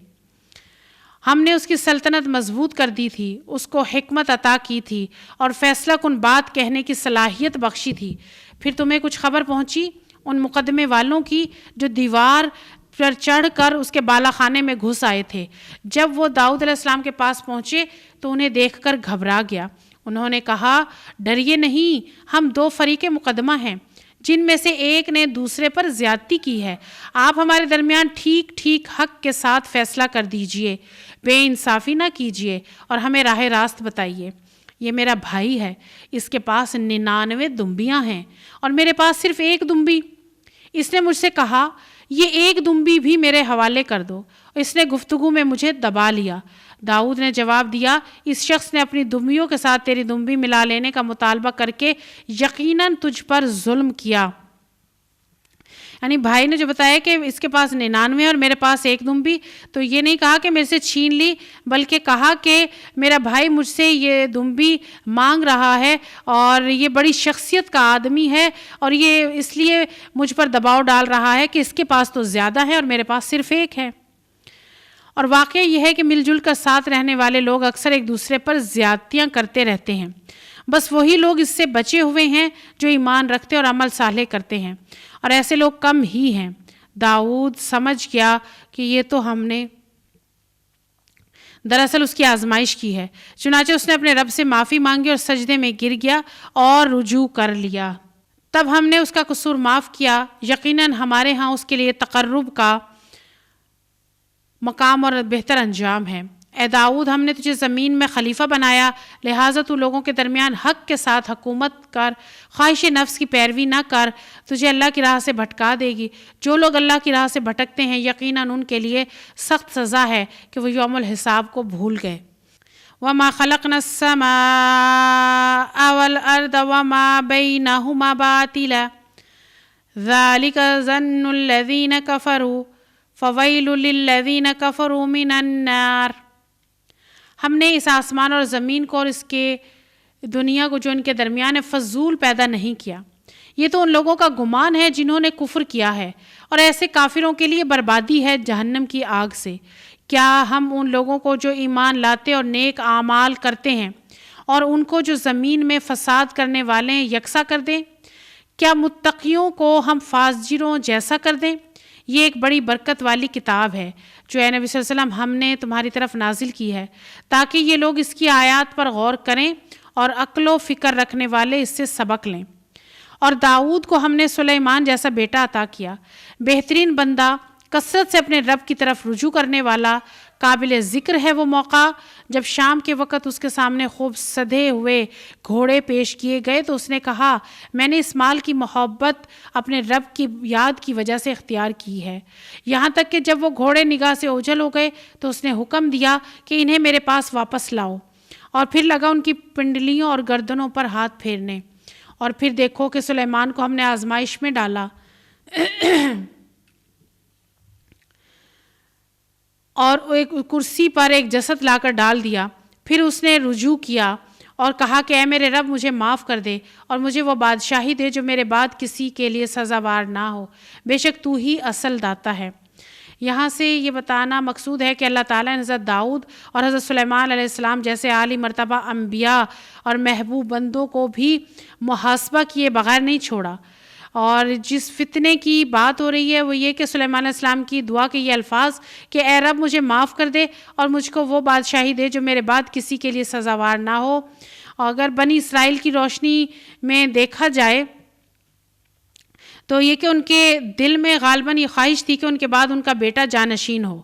ہم نے اس کی سلطنت مضبوط کر دی تھی، اس کو حکمت عطا کی تھی اور فیصلہ کن بات کہنے کی صلاحیت بخشی تھی۔ پھر تمہیں کچھ خبر پہنچی ان مقدمے والوں کی جو دیوار پر چڑھ کر اس کے بالا خانے میں گھس آئے تھے؟ جب وہ داؤد علیہ السلام کے پاس پہنچے تو انہیں دیکھ کر گھبرا گیا۔ انہوں نے کہا، ڈریے نہیں، ہم دو فریق مقدمہ ہیں جن میں سے ایک نے دوسرے پر زیادتی کی ہے۔ آپ ہمارے درمیان ٹھیک ٹھیک حق کے ساتھ فیصلہ کر دیجئے، بے انصافی نہ کیجئے اور ہمیں راہ راست بتائیے۔ یہ میرا بھائی ہے، اس کے پاس 99 دمبیاں ہیں اور میرے پاس صرف ایک دمبی۔ اس نے مجھ سے کہا، یہ ایک دمبی بھی میرے حوالے کر دو۔ اس نے گفتگو میں مجھے دبا لیا۔ داؤد نے جواب دیا، اس شخص نے اپنی دمبیوں کے ساتھ تیری دمبی ملا لینے کا مطالبہ کر کے یقیناً تجھ پر ظلم کیا۔ یعنی بھائی نے جو بتایا کہ اس کے پاس 99 اور میرے پاس ایک دمبی، تو یہ نہیں کہا کہ میرے سے چھین لی، بلکہ کہا کہ میرا بھائی مجھ سے یہ دمبی مانگ رہا ہے اور یہ بڑی شخصیت کا آدمی ہے، اور یہ اس لیے مجھ پر دباؤ ڈال رہا ہے کہ اس کے پاس تو زیادہ ہے اور میرے پاس صرف ایک ہے۔ اور واقعہ یہ ہے کہ مل جل کر ساتھ رہنے والے لوگ اکثر ایک دوسرے پر زیادتیاں کرتے رہتے ہیں۔ بس وہی لوگ اس سے بچے ہوئے ہیں جو ایمان رکھتے اور عمل صالح کرتے ہیں، اور ایسے لوگ کم ہی ہیں۔ داؤد سمجھ گیا کہ یہ تو ہم نے دراصل اس کی آزمائش کی ہے، چنانچہ اس نے اپنے رب سے معافی مانگی اور سجدے میں گر گیا اور رجوع کر لیا۔ تب ہم نے اس کا قصور معاف کیا، یقیناً ہمارے ہاں اس کے لیے تقرب کا مقام اور بہتر انجام ہے۔ اے داؤد، ہم نے تجھے زمین میں خلیفہ بنایا، لہٰذا تو لوگوں کے درمیان حق کے ساتھ حکومت کر، خواہش نفس کی پیروی نہ کر، تجھے اللہ کی راہ سے بھٹکا دے گی۔ جو لوگ اللہ کی راہ سے بھٹکتے ہیں یقیناً ان کے لیے سخت سزا ہے کہ وہ یوم الحساب کو بھول گئے۔ وَمَا خَلَقْنَا السَّمَاءَ وَالْأَرْضَ وَمَا بَيْنَهُمَا بَاطِلًا ذالک ظن الذین کفروا فویل للذین کفروا من النار۔ ہم نے اس آسمان اور زمین کو اور اس کے دنیا کو جو ان کے درمیان فضول پیدا نہیں کیا، یہ تو ان لوگوں کا گمان ہے جنہوں نے کفر کیا ہے، اور ایسے کافروں کے لیے بربادی ہے جہنم کی آگ سے۔ کیا ہم ان لوگوں کو جو ایمان لاتے اور نیک اعمال کرتے ہیں اور ان کو جو زمین میں فساد کرنے والے ہیں یکساں کر دیں؟ کیا متقیوں کو ہم فاجروں جیسا کر دیں؟ یہ ایک بڑی برکت والی کتاب ہے جو اے نبی صلی اللہ علیہ وسلم ہم نے تمہاری طرف نازل کی ہے، تاکہ یہ لوگ اس کی آیات پر غور کریں اور عقل و فکر رکھنے والے اس سے سبق لیں۔ اور داؤد کو ہم نے سلیمان جیسا بیٹا عطا کیا، بہترین بندہ، کثرت سے اپنے رب کی طرف رجوع کرنے والا۔ قابل ذکر ہے وہ موقع جب شام کے وقت اس کے سامنے خوب سدھے ہوئے گھوڑے پیش کیے گئے تو اس نے کہا، میں نے اس مال کی محبت اپنے رب کی یاد کی وجہ سے اختیار کی ہے۔ یہاں تک کہ جب وہ گھوڑے نگاہ سے اوجھل ہو گئے تو اس نے حکم دیا کہ انہیں میرے پاس واپس لاؤ، اور پھر لگا ان کی پنڈلیوں اور گردنوں پر ہاتھ پھیرنے۔ اور پھر دیکھو کہ سلیمان کو ہم نے آزمائش میں ڈالا اور ایک کرسی پر ایک جسد لا کر ڈال دیا۔ پھر اس نے رجوع کیا اور کہا کہ اے میرے رب، مجھے معاف کر دے اور مجھے وہ بادشاہی دے جو میرے بعد کسی کے لیے سزاوار نہ ہو، بے شک تو ہی اصل داتا ہے۔ یہاں سے یہ بتانا مقصود ہے کہ اللہ تعالیٰ نے حضرت داؤد اور حضرت سلیمان علیہ السلام جیسے عالی مرتبہ انبیاء اور محبوب بندوں کو بھی محاسبہ کیے بغیر نہیں چھوڑا۔ اور جس فتنے کی بات ہو رہی ہے وہ یہ کہ سلیمان علیہ السلام کی دعا کے یہ الفاظ کہ اے رب مجھے معاف کر دے اور مجھ کو وہ بادشاہی دے جو میرے بعد کسی کے لیے سزاوار نہ ہو۔ اگر بنی اسرائیل کی روشنی میں دیکھا جائے تو یہ کہ ان کے دل میں غالباً یہ خواہش تھی کہ ان کے بعد ان کا بیٹا جانشین ہو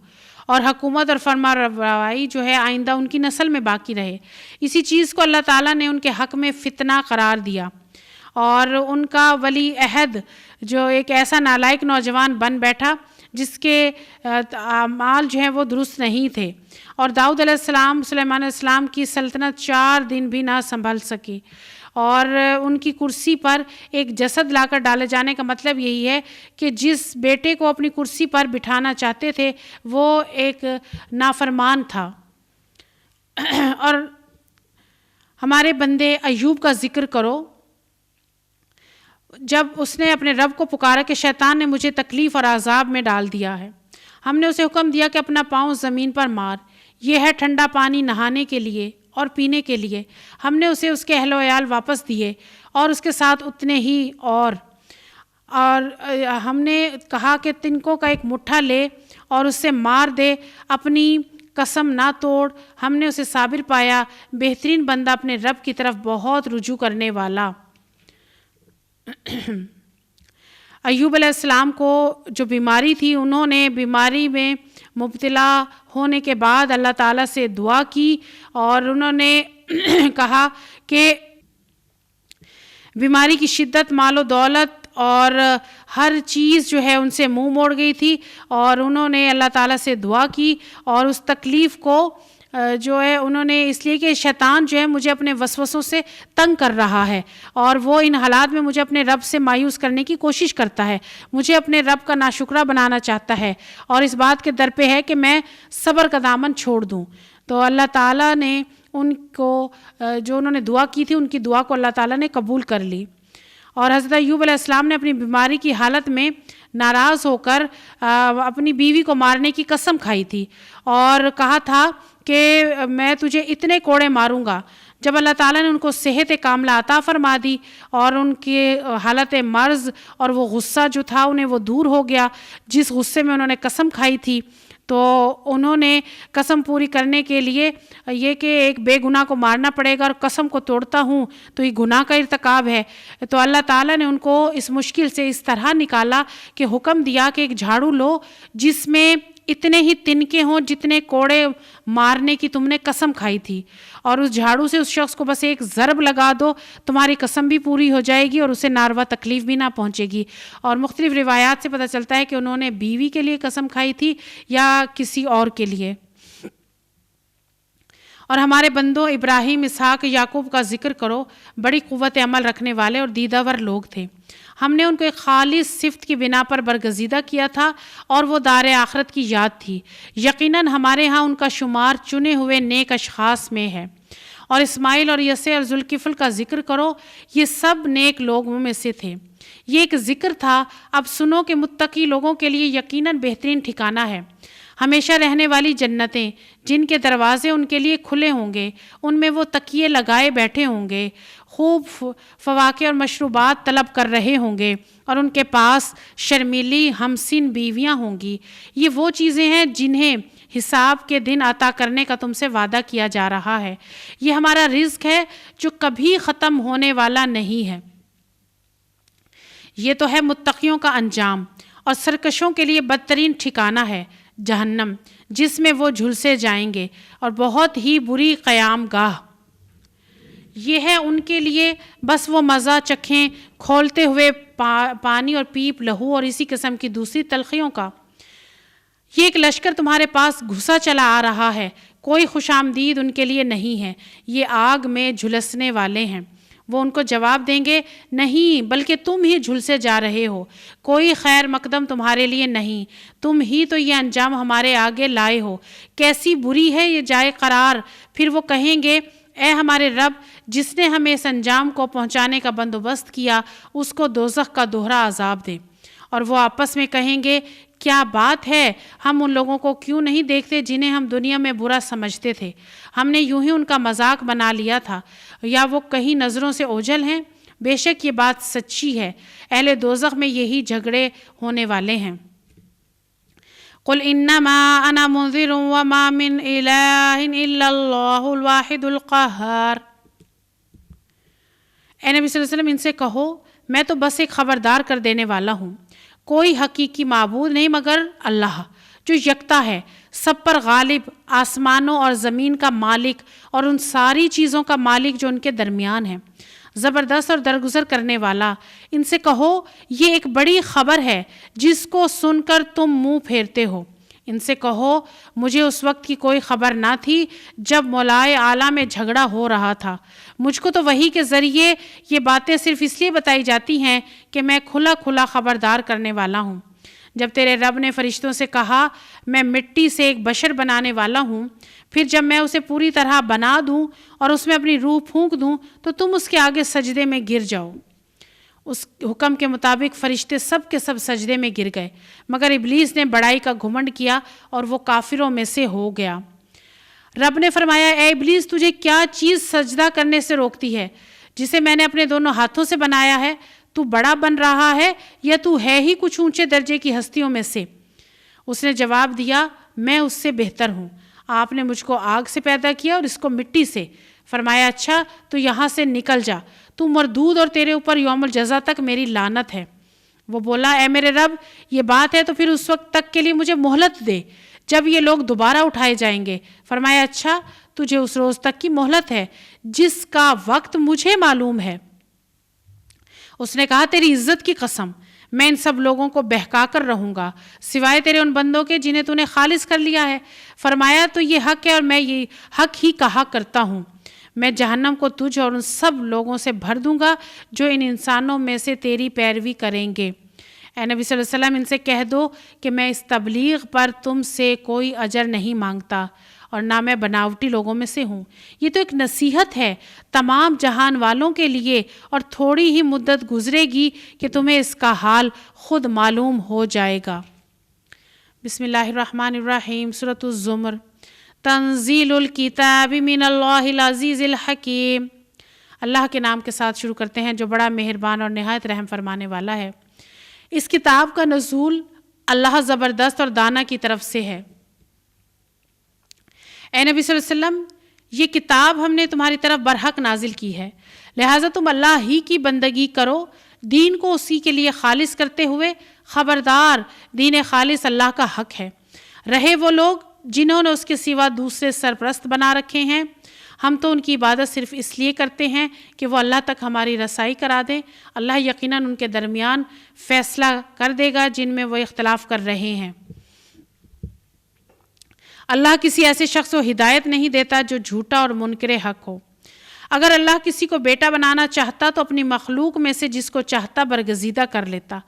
اور حکومت اور فرما روائی جو ہے آئندہ ان کی نسل میں باقی رہے۔ اسی چیز کو اللہ تعالیٰ نے ان کے حق میں فتنہ قرار دیا، اور ان کا ولی عہد جو ایک ایسا نالائق نوجوان بن بیٹھا جس کے اعمال جو ہیں وہ درست نہیں تھے، اور داؤد علیہ السلام سلیمان علیہ السلام کی سلطنت 4 دن بھی نہ سنبھل سکی، اور ان کی کرسی پر ایک جسد لا کر ڈالے جانے کا مطلب یہی ہے کہ جس بیٹے کو اپنی کرسی پر بٹھانا چاہتے تھے وہ ایک نافرمان تھا۔ اور ہمارے بندے ایوب کا ذکر کرو، جب اس نے اپنے رب کو پکارا کہ شیطان نے مجھے تکلیف اور عذاب میں ڈال دیا ہے، ہم نے اسے حکم دیا کہ اپنا پاؤں زمین پر مار، یہ ہے ٹھنڈا پانی نہانے کے لیے اور پینے کے لیے۔ ہم نے اسے اس کے اہل و عیال واپس دیے اور اس کے ساتھ اتنے ہی اور ہم نے کہا کہ تنکوں کا ایک مٹھا لے اور اس سے مار دے، اپنی قسم نہ توڑ۔ ہم نے اسے صابر پایا، بہترین بندہ، اپنے رب کی طرف بہت رجوع کرنے والا۔ ایوب علیہ السلام کو جو بیماری تھی، انہوں نے بیماری میں مبتلا ہونے کے بعد اللہ تعالیٰ سے دعا کی اور انہوں نے کہا کہ بیماری کی شدت، مال و دولت اور ہر چیز جو ہے ان سے منہ موڑ گئی تھی، اور انہوں نے اللہ تعالیٰ سے دعا کی اور اس تکلیف کو جو ہے انہوں نے اس لیے کہ شیطان جو ہے مجھے اپنے وسوسوں سے تنگ کر رہا ہے اور وہ ان حالات میں مجھے اپنے رب سے مایوس کرنے کی کوشش کرتا ہے، مجھے اپنے رب کا ناشکرہ بنانا چاہتا ہے اور اس بات کے در پہ ہے کہ میں صبر کا دامن چھوڑ دوں۔ تو اللہ تعالیٰ نے ان کو جو انہوں نے دعا کی تھی، ان کی دعا کو اللہ تعالیٰ نے قبول کر لی، اور حضرت ایوب علیہ السلام نے اپنی بیماری کی حالت میں ناراض ہو کر اپنی بیوی کو مارنے کی قسم کھائی تھی اور کہا تھا کہ میں تجھے اتنے کوڑے ماروں گا۔ جب اللہ تعالیٰ نے ان کو صحت کاملہ عطا فرما دی اور ان کے حالت مرض اور وہ غصہ جو تھا انہیں وہ دور ہو گیا جس غصے میں انہوں نے قسم کھائی تھی، تو انہوں نے قسم پوری کرنے کے لیے یہ کہ ایک بے گناہ کو مارنا پڑے گا اور قسم کو توڑتا ہوں تو یہ گناہ کا ارتکاب ہے، تو اللہ تعالیٰ نے ان کو اس مشکل سے اس طرح نکالا کہ حکم دیا کہ ایک جھاڑو لو جس میں اتنے ہی تنکے ہوں جتنے کوڑے مارنے کی تم نے قسم کھائی تھی، اور اس جھاڑو سے اس شخص کو بس ایک ضرب لگا دو، تمہاری قسم بھی پوری ہو جائے گی اور اسے ناروا تکلیف بھی نہ پہنچے گی۔ اور مختلف روایات سے پتہ چلتا ہے کہ انہوں نے بیوی کے لیے قسم کھائی تھی یا کسی اور کے لیے۔ اور ہمارے بندوں ابراہیم، اسحاق، یعقوب کا ذکر کرو، بڑی قوت عمل رکھنے والے اور دیدہ ور لوگ تھے۔ ہم نے ان کو ایک خالص صفت کی بنا پر برگزیدہ کیا تھا اور وہ دار آخرت کی یاد تھی۔ یقیناً ہمارے ہاں ان کا شمار چنے ہوئے نیک اشخاص میں ہے۔ اور اسماعیل اور یسع اور ذوالکفل کا ذکر کرو، یہ سب نیک لوگوں میں سے تھے۔ یہ ایک ذکر تھا، اب سنو کہ متقی لوگوں کے لیے یقیناً بہترین ٹھکانہ ہے۔ ہمیشہ رہنے والی جنتیں جن کے دروازے ان کے لیے کھلے ہوں گے، ان میں وہ تکیے لگائے بیٹھے ہوں گے، خوب فواکہ اور مشروبات طلب کر رہے ہوں گے، اور ان کے پاس شرمیلی ہمسن بیویاں ہوں گی۔ یہ وہ چیزیں ہیں جنہیں حساب کے دن عطا کرنے کا تم سے وعدہ کیا جا رہا ہے۔ یہ ہمارا رزق ہے جو کبھی ختم ہونے والا نہیں ہے۔ یہ تو ہے متقیوں کا انجام، اور سرکشوں کے لیے بدترین ٹھکانہ ہے جہنم، جس میں وہ جھلسے جائیں گے، اور بہت ہی بری قیام گاہ۔ یہ ہے ان کے لیے، بس وہ مزہ چکھیں کھولتے ہوئے پانی اور پیپ لہو اور اسی قسم کی دوسری تلخیوں کا۔ یہ ایک لشکر تمہارے پاس گھسا چلا آ رہا ہے، کوئی خوش آمدید ان کے لیے نہیں ہے، یہ آگ میں جھلسنے والے ہیں۔ وہ ان کو جواب دیں گے، نہیں بلکہ تم ہی جھلسے جا رہے ہو، کوئی خیر مقدم تمہارے لیے نہیں، تم ہی تو یہ انجام ہمارے آگے لائے ہو، کیسی بری ہے یہ جائے قرار۔ پھر وہ کہیں گے، اے ہمارے رب، جس نے ہمیں اس انجام کو پہنچانے کا بندوبست کیا، اس کو دوزخ کا دوہرا عذاب دے۔ اور وہ آپس میں کہیں گے، کیا بات ہے، ہم ان لوگوں کو کیوں نہیں دیکھتے جنہیں ہم دنیا میں برا سمجھتے تھے؟ ہم نے یوں ہی ان کا مذاق بنا لیا تھا، یا وہ کہیں نظروں سے اوجھل ہیں؟ بے شک یہ بات سچی ہے، اہل دوزخ میں یہی جھگڑے ہونے والے ہیں۔ قل انما انا منذر وما من الہ الا اللہ الواحد القہار۔ اے نبی صلی اللہ علیہ وسلم، ان سے کہو، میں تو بس ایک خبردار کر دینے والا ہوں، کوئی حقیقی معبود نہیں مگر اللہ، جو یکتا ہے، سب پر غالب، آسمانوں اور زمین کا مالک، اور ان ساری چیزوں کا مالک جو ان کے درمیان ہے، زبردست اور درگزر کرنے والا۔ ان سے کہو، یہ ایک بڑی خبر ہے جس کو سن کر تم منہ پھیرتے ہو۔ ان سے کہو، مجھے اس وقت کی کوئی خبر نہ تھی جب مولائے اعلیٰ میں جھگڑا ہو رہا تھا، مجھ کو تو وحی کے ذریعے یہ باتیں صرف اس لیے بتائی جاتی ہیں کہ میں کھلا کھلا خبردار کرنے والا ہوں۔ جب تیرے رب نے فرشتوں سے کہا، میں مٹی سے ایک بشر بنانے والا ہوں، پھر جب میں اسے پوری طرح بنا دوں اور اس میں اپنی روح پھونک دوں تو تم اس کے آگے سجدے میں گر جاؤ۔ اس حکم کے مطابق فرشتے سب کے سب سجدے میں گر گئے، مگر ابلیس نے بڑائی کا گھمنڈ کیا اور وہ کافروں میں سے ہو گیا۔ رب نے فرمایا، اے ابلیس، تجھے کیا چیز سجدہ کرنے سے روکتی ہے جسے میں نے اپنے دونوں ہاتھوں سے بنایا ہے؟ تو بڑا بن رہا ہے یا تو ہے ہی کچھ اونچے درجے کی ہستیوں میں سے؟ اس نے جواب دیا، میں اس سے بہتر ہوں، آپ نے مجھ کو آگ سے پیدا کیا اور اس کو مٹی سے۔ فرمایا، اچھا تو یہاں سے نکل جا، تو مردود اور تیرے اوپر یوم الجزا تک میری لعنت ہے۔ وہ بولا، اے میرے رب، یہ بات ہے تو پھر اس وقت تک کے لیے مجھے مہلت دے جب یہ لوگ دوبارہ اٹھائے جائیں گے۔ فرمایا، اچھا تجھے اس روز تک کی مہلت ہے جس کا وقت مجھے معلوم ہے۔ اس نے کہا، تیری عزت کی قسم، میں ان سب لوگوں کو بہکا کر رہوں گا سوائے تیرے ان بندوں کے جنہیں تو نے خالص کر لیا ہے۔ فرمایا، تو یہ حق ہے اور میں یہ حق ہی کہا کرتا ہوں، میں جہنم کو تجھ اور ان سب لوگوں سے بھر دوں گا جو ان انسانوں میں سے تیری پیروی کریں گے۔ اے نبی صلی اللہ علیہ وسلم، ان سے کہہ دو کہ میں اس تبلیغ پر تم سے کوئی اجر نہیں مانگتا اور نہ میں بناوٹی لوگوں میں سے ہوں۔ یہ تو ایک نصیحت ہے تمام جہان والوں کے لیے، اور تھوڑی ہی مدت گزرے گی کہ تمہیں اس کا حال خود معلوم ہو جائے گا۔ بسم اللہ الرحمن الرحیم۔ سورۃ الزمر۔ تنزیل الکتاب من اللہ العزیز الحکیم۔ اللہ کے نام کے ساتھ شروع کرتے ہیں جو بڑا مہربان اور نہایت رحم فرمانے والا ہے۔ اس کتاب کا نزول اللہ زبردست اور دانا کی طرف سے ہے۔ اے نبی صلی اللہ علیہ وسلم، یہ کتاب ہم نے تمہاری طرف برحق نازل کی ہے، لہٰذا تم اللہ ہی کی بندگی کرو، دین کو اسی کے لیے خالص کرتے ہوئے۔ خبردار، دین خالص اللہ کا حق ہے۔ رہے وہ لوگ جنہوں نے اس کے سوا دوسرے سرپرست بنا رکھے ہیں، ہم تو ان کی عبادت صرف اس لیے کرتے ہیں کہ وہ اللہ تک ہماری رسائی کرا دیں۔ اللہ یقیناً ان کے درمیان فیصلہ کر دے گا جن میں وہ اختلاف کر رہے ہیں۔ اللہ کسی ایسے شخص کو ہدایت نہیں دیتا جو جھوٹا اور منکر حق ہو۔ اگر اللہ کسی کو بیٹا بنانا چاہتا تو اپنی مخلوق میں سے جس کو چاہتا برگزیدہ کر لیتا۔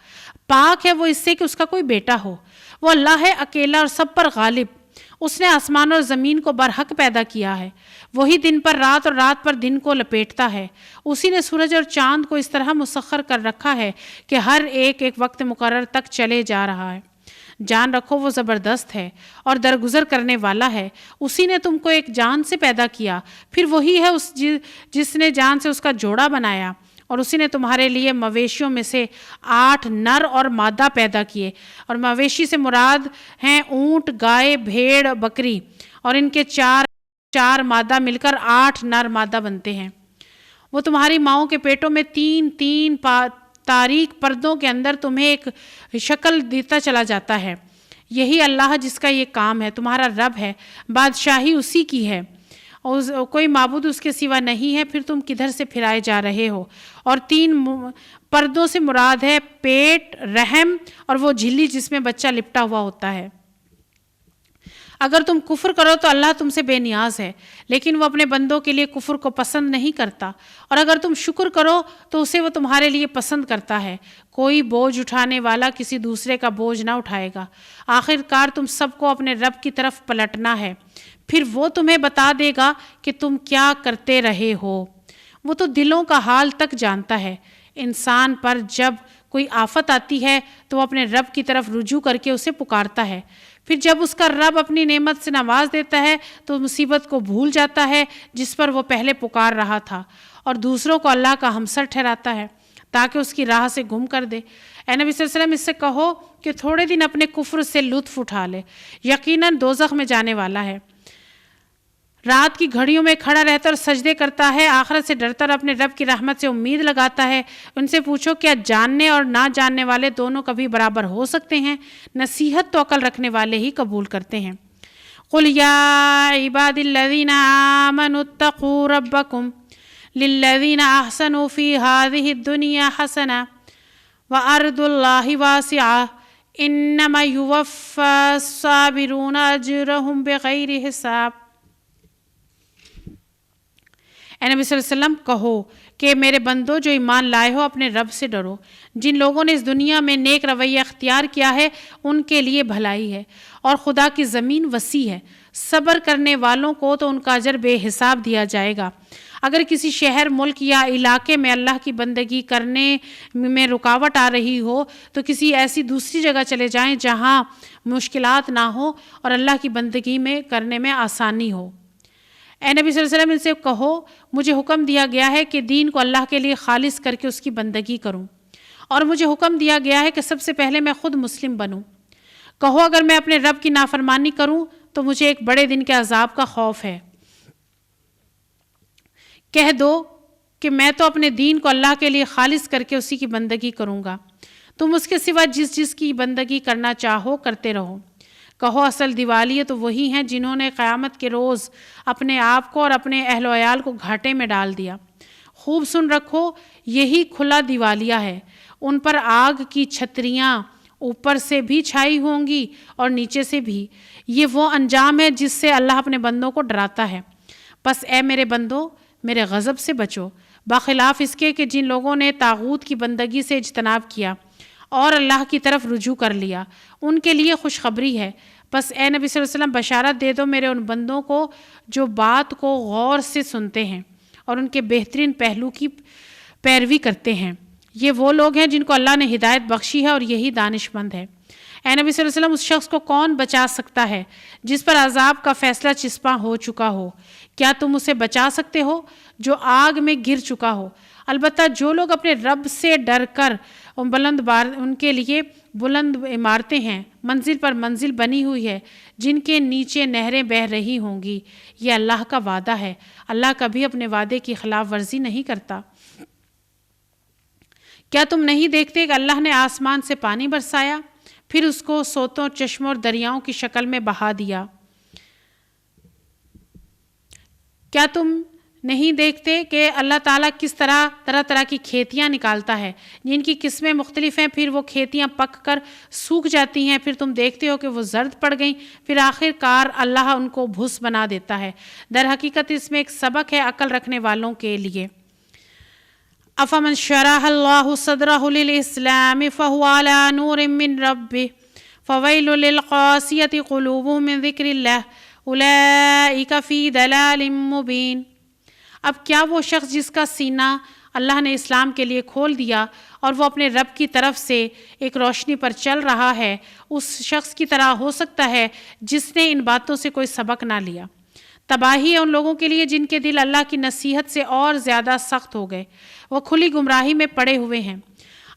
پاک ہے وہ اس سے کہ اس کا کوئی بیٹا ہو۔ وہ اللہ ہے اکیلا اور سب پر غالب۔ اس نے آسمان اور زمین کو برحق پیدا کیا ہے۔ وہی دن پر رات اور رات پر دن کو لپیٹتا ہے۔ اسی نے سورج اور چاند کو اس طرح مسخر کر رکھا ہے کہ ہر ایک ایک وقت مقرر تک چلے جا رہا ہے۔ جان رکھو وہ زبردست ہے اور درگزر کرنے والا ہے۔ اسی نے تم کو ایک جان سے پیدا کیا، پھر وہی ہے جس نے جان سے اس کا جوڑا بنایا، اور اسی نے تمہارے لیے مویشیوں میں سے 8 نر اور مادہ پیدا کیے، اور مویشی سے مراد ہیں اونٹ، گائے، بھیڑ، بکری، اور ان کے 4 مادہ مل کر 8 نر مادہ بنتے ہیں۔ وہ تمہاری ماؤں کے پیٹوں میں 3 تاریک پردوں کے اندر تمہیں ایک شکل دیتا چلا جاتا ہے۔ یہی اللہ جس کا یہ کام ہے، تمہارا رب ہے، بادشاہی اسی کی ہے، کوئی معبود اس کے سوا نہیں ہے۔ پھر تم کدھر سے پھرائے جا رہے ہو؟ اور 3 پردوں سے مراد ہے پیٹ، رحم اور وہ جھلی جس میں بچہ لپٹا ہوا ہوتا ہے۔ اگر تم کفر کرو تو اللہ تم سے بے نیاز ہے، لیکن وہ اپنے بندوں کے لیے کفر کو پسند نہیں کرتا، اور اگر تم شکر کرو تو اسے وہ تمہارے لیے پسند کرتا ہے۔ کوئی بوجھ اٹھانے والا کسی دوسرے کا بوجھ نہ اٹھائے گا۔ آخر کار تم سب کو اپنے رب کی طرف پلٹنا ہے، پھر وہ تمہیں بتا دے گا کہ تم کیا کرتے رہے ہو۔ وہ تو دلوں کا حال تک جانتا ہے۔ انسان پر جب کوئی آفت آتی ہے تو وہ اپنے رب کی طرف رجوع کر کے اسے پکارتا ہے، پھر جب اس کا رب اپنی نعمت سے نواز دیتا ہے تو مصیبت کو بھول جاتا ہے جس پر وہ پہلے پکار رہا تھا، اور دوسروں کو اللہ کا ہمسر ٹھہراتا ہے تاکہ اس کی راہ سے گم کر دے۔ اے نبی صلی اللہ علیہ وسلم، اس سے کہو کہ تھوڑے دن اپنے کفر سے لطف اٹھا لے، یقیناً دوزخ میں جانے والا ہے۔ رات کی گھڑیوں میں کھڑا رہتا اور سجدے کرتا ہے، آخرت سے ڈرتا اور اپنے رب کی رحمت سے امید لگاتا ہے۔ ان سے پوچھو کیا جاننے اور نہ جاننے والے دونوں کبھی برابر ہو سکتے ہیں؟ نصیحت تو عقل رکھنے والے ہی قبول کرتے ہیں۔ قل یا عباد الذین آمنوا اتقوا ربکم للذین احسنوا فی هذه الدنیا حسنہ وارض اللہ واسعہ انما یوفی الصابرون اجرهم بغیر حساب۔ اے نبی صلی اللہ علیہ وسلم، کہو کہ میرے بندو جو ایمان لائے ہو، اپنے رب سے ڈرو۔ جن لوگوں نے اس دنیا میں نیک رویہ اختیار کیا ہے ان کے لیے بھلائی ہے، اور خدا کی زمین وسیع ہے۔ صبر کرنے والوں کو تو ان کا اجر بے حساب دیا جائے گا۔ اگر کسی شہر، ملک یا علاقے میں اللہ کی بندگی کرنے میں رکاوٹ آ رہی ہو تو کسی ایسی دوسری جگہ چلے جائیں جہاں مشکلات نہ ہو اور اللہ کی بندگی میں کرنے میں آسانی ہو۔ اے نبی صلی اللہ علیہ وسلم، ان سے کہو مجھے حکم دیا گیا ہے کہ دین کو اللہ کے لیے خالص کر کے اس کی بندگی کروں، اور مجھے حکم دیا گیا ہے کہ سب سے پہلے میں خود مسلم بنوں۔ کہو اگر میں اپنے رب کی نافرمانی کروں تو مجھے ایک بڑے دن کے عذاب کا خوف ہے۔ کہہ دو کہ میں تو اپنے دین کو اللہ کے لیے خالص کر کے اسی کی بندگی کروں گا، تم اس کے سوا جس کی بندگی کرنا چاہو کرتے رہو۔ کہو اصل دیوالیے تو وہی ہیں جنہوں نے قیامت کے روز اپنے آپ کو اور اپنے اہل و عیال کو گھاٹے میں ڈال دیا۔ خوب سن رکھو، یہی کھلا دیوالیہ ہے۔ ان پر آگ کی چھتریاں اوپر سے بھی چھائی ہوں گی اور نیچے سے بھی۔ یہ وہ انجام ہے جس سے اللہ اپنے بندوں کو ڈراتا ہے۔ پس اے میرے بندو، میرے غضب سے بچو، بخلاف اس کے کہ جن لوگوں نے طاغوت کی بندگی سے اجتناب کیا اور اللہ کی طرف رجوع کر لیا، ان کے لیے خوشخبری ہے۔ بس اے نبی صلی اللہ علیہ وسلم، بشارت دے دو میرے ان بندوں کو جو بات کو غور سے سنتے ہیں اور ان کے بہترین پہلو کی پیروی کرتے ہیں۔ یہ وہ لوگ ہیں جن کو اللہ نے ہدایت بخشی ہے، اور یہی دانش مند ہے۔ اے نبی صلی اللہ علیہ وسلم، اس شخص کو کون بچا سکتا ہے جس پر عذاب کا فیصلہ چسپاں ہو چکا ہو؟ کیا تم اسے بچا سکتے ہو جو آگ میں گر چکا ہو؟ البتہ جو لوگ اپنے رب سے ڈر کر ان کے لیے بلند عمارتیں ہیں، منزل پر منزل بنی ہوئی ہے، جن کے نیچے نہریں بہہ رہی ہوں گی۔ یہ اللہ کا وعدہ ہے، اللہ کبھی اپنے وعدے کی خلاف ورزی نہیں کرتا۔ کیا تم نہیں دیکھتے کہ اللہ نے آسمان سے پانی برسایا، پھر اس کو سوتوں، چشموں اور دریاؤں کی شکل میں بہا دیا؟ کیا تم نہیں دیکھتے کہ اللہ تعالیٰ کس طرح طرح کی کھیتیاں نکالتا ہے جن کی قسمیں مختلف ہیں، پھر وہ کھیتیاں پک کر سوکھ جاتی ہیں، پھر تم دیکھتے ہو کہ وہ زرد پڑ گئیں، پھر آخر کار اللہ ان کو بھوس بنا دیتا ہے۔ در حقیقت اس میں ایک سبق ہے عقل رکھنے والوں کے لیے۔ افمن شرح اللہ صدرہ للاسلام فہو علی نور من ربہ فویل للقاسیۃ قلوبہم من ذکر اللہ اولئک فی ضلال مبین۔ اب کیا وہ شخص جس کا سینہ اللہ نے اسلام کے لیے کھول دیا اور وہ اپنے رب کی طرف سے ایک روشنی پر چل رہا ہے، اس شخص کی طرح ہو سکتا ہے جس نے ان باتوں سے کوئی سبق نہ لیا؟ تباہی ہے ان لوگوں کے لیے جن کے دل اللہ کی نصیحت سے اور زیادہ سخت ہو گئے، وہ کھلی گمراہی میں پڑے ہوئے ہیں۔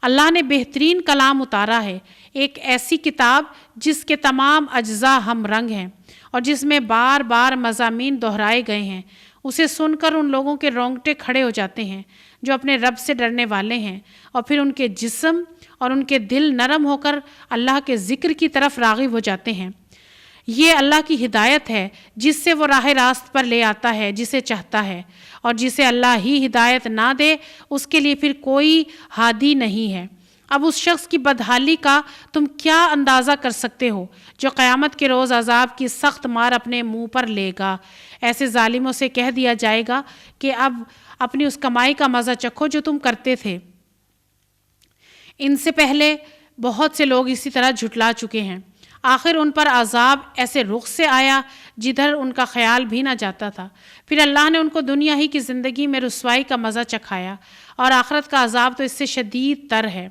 اللہ نے بہترین کلام اتارا ہے، ایک ایسی کتاب جس کے تمام اجزاء ہم رنگ ہیں اور جس میں بار بار مضامین دہرائے گئے ہیں۔ اسے سن کر ان لوگوں کے رونگٹے کھڑے ہو جاتے ہیں جو اپنے رب سے ڈرنے والے ہیں، اور پھر ان کے جسم اور ان کے دل نرم ہو کر اللہ کے ذکر کی طرف راغب ہو جاتے ہیں۔ یہ اللہ کی ہدایت ہے جس سے وہ راہ راست پر لے آتا ہے جسے چاہتا ہے، اور جسے اللہ ہی ہدایت نہ دے اس کے لیے پھر کوئی ہادی نہیں ہے۔ اب اس شخص کی بدحالی کا تم کیا اندازہ کر سکتے ہو جو قیامت کے روز عذاب کی سخت مار اپنے منہ پر لے گا۔ ایسے ظالموں سے کہہ دیا جائے گا کہ اب اپنی اس کمائی کا مزہ چکھو جو تم کرتے تھے۔ ان سے پہلے بہت سے لوگ اسی طرح جھٹلا چکے ہیں، آخر ان پر عذاب ایسے رخ سے آیا جدھر ان کا خیال بھی نہ جاتا تھا۔ پھر اللہ نے ان کو دنیا ہی کی زندگی میں رسوائی کا مزہ چکھایا، اور آخرت کا عذاب تو اس سے شدید تر ہے۔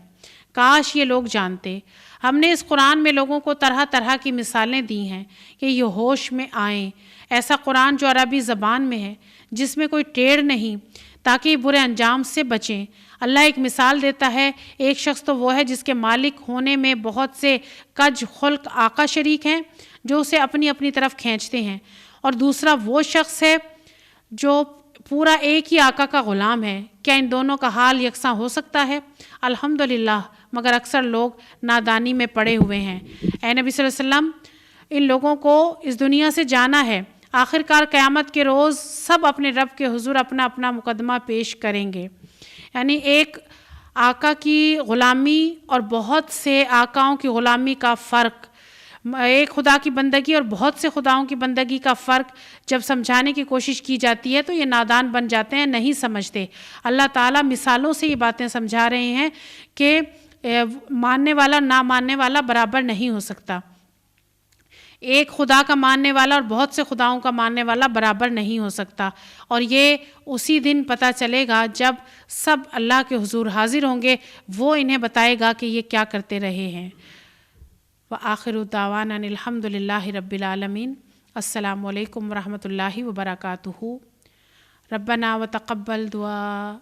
کاش یہ لوگ جانتے۔ ہم نے اس قرآن میں لوگوں کو طرح طرح کی مثالیں دی ہیں کہ یہ ہوش میں آئیں۔ ایسا قرآن جو عربی زبان میں ہے، جس میں کوئی ٹیڑھ نہیں، تاکہ یہ برے انجام سے بچیں۔ اللہ ایک مثال دیتا ہے، ایک شخص تو وہ ہے جس کے مالک ہونے میں بہت سے کج خلق آقا شریک ہیں جو اسے اپنی اپنی طرف کھینچتے ہیں، اور دوسرا وہ شخص ہے جو پورا ایک ہی آقا کا غلام ہے۔ کیا ان دونوں کا حال یکساں ہو سکتا ہے؟ الحمدللہ، مگر اکثر لوگ نادانی میں پڑے ہوئے ہیں۔ اے نبی صلی اللہ علیہ وسلم، ان لوگوں کو اس دنیا سے جانا ہے، آخر کار قیامت کے روز سب اپنے رب کے حضور اپنا اپنا مقدمہ پیش کریں گے۔ یعنی ایک آقا کی غلامی اور بہت سے آقاؤں کی غلامی کا فرق، ایک خدا کی بندگی اور بہت سے خداؤں کی بندگی کا فرق جب سمجھانے کی کوشش کی جاتی ہے تو یہ نادان بن جاتے ہیں، نہیں سمجھتے۔ اللہ تعالیٰ مثالوں سے یہ باتیں سمجھا رہے ہیں کہ ماننے والا نہ ماننے والا برابر نہیں ہو سکتا، ایک خدا کا ماننے والا اور بہت سے خداؤں کا ماننے والا برابر نہیں ہو سکتا، اور یہ اسی دن پتہ چلے گا جب سب اللہ کے حضور حاضر ہوں گے، وہ انہیں بتائے گا کہ یہ کیا کرتے رہے ہیں۔ وآخر دعوانا الحمد للہ رب العالمین۔ السلام علیکم ورحمۃ اللہ وبرکاتہ۔ ربنا وتقبل دعا۔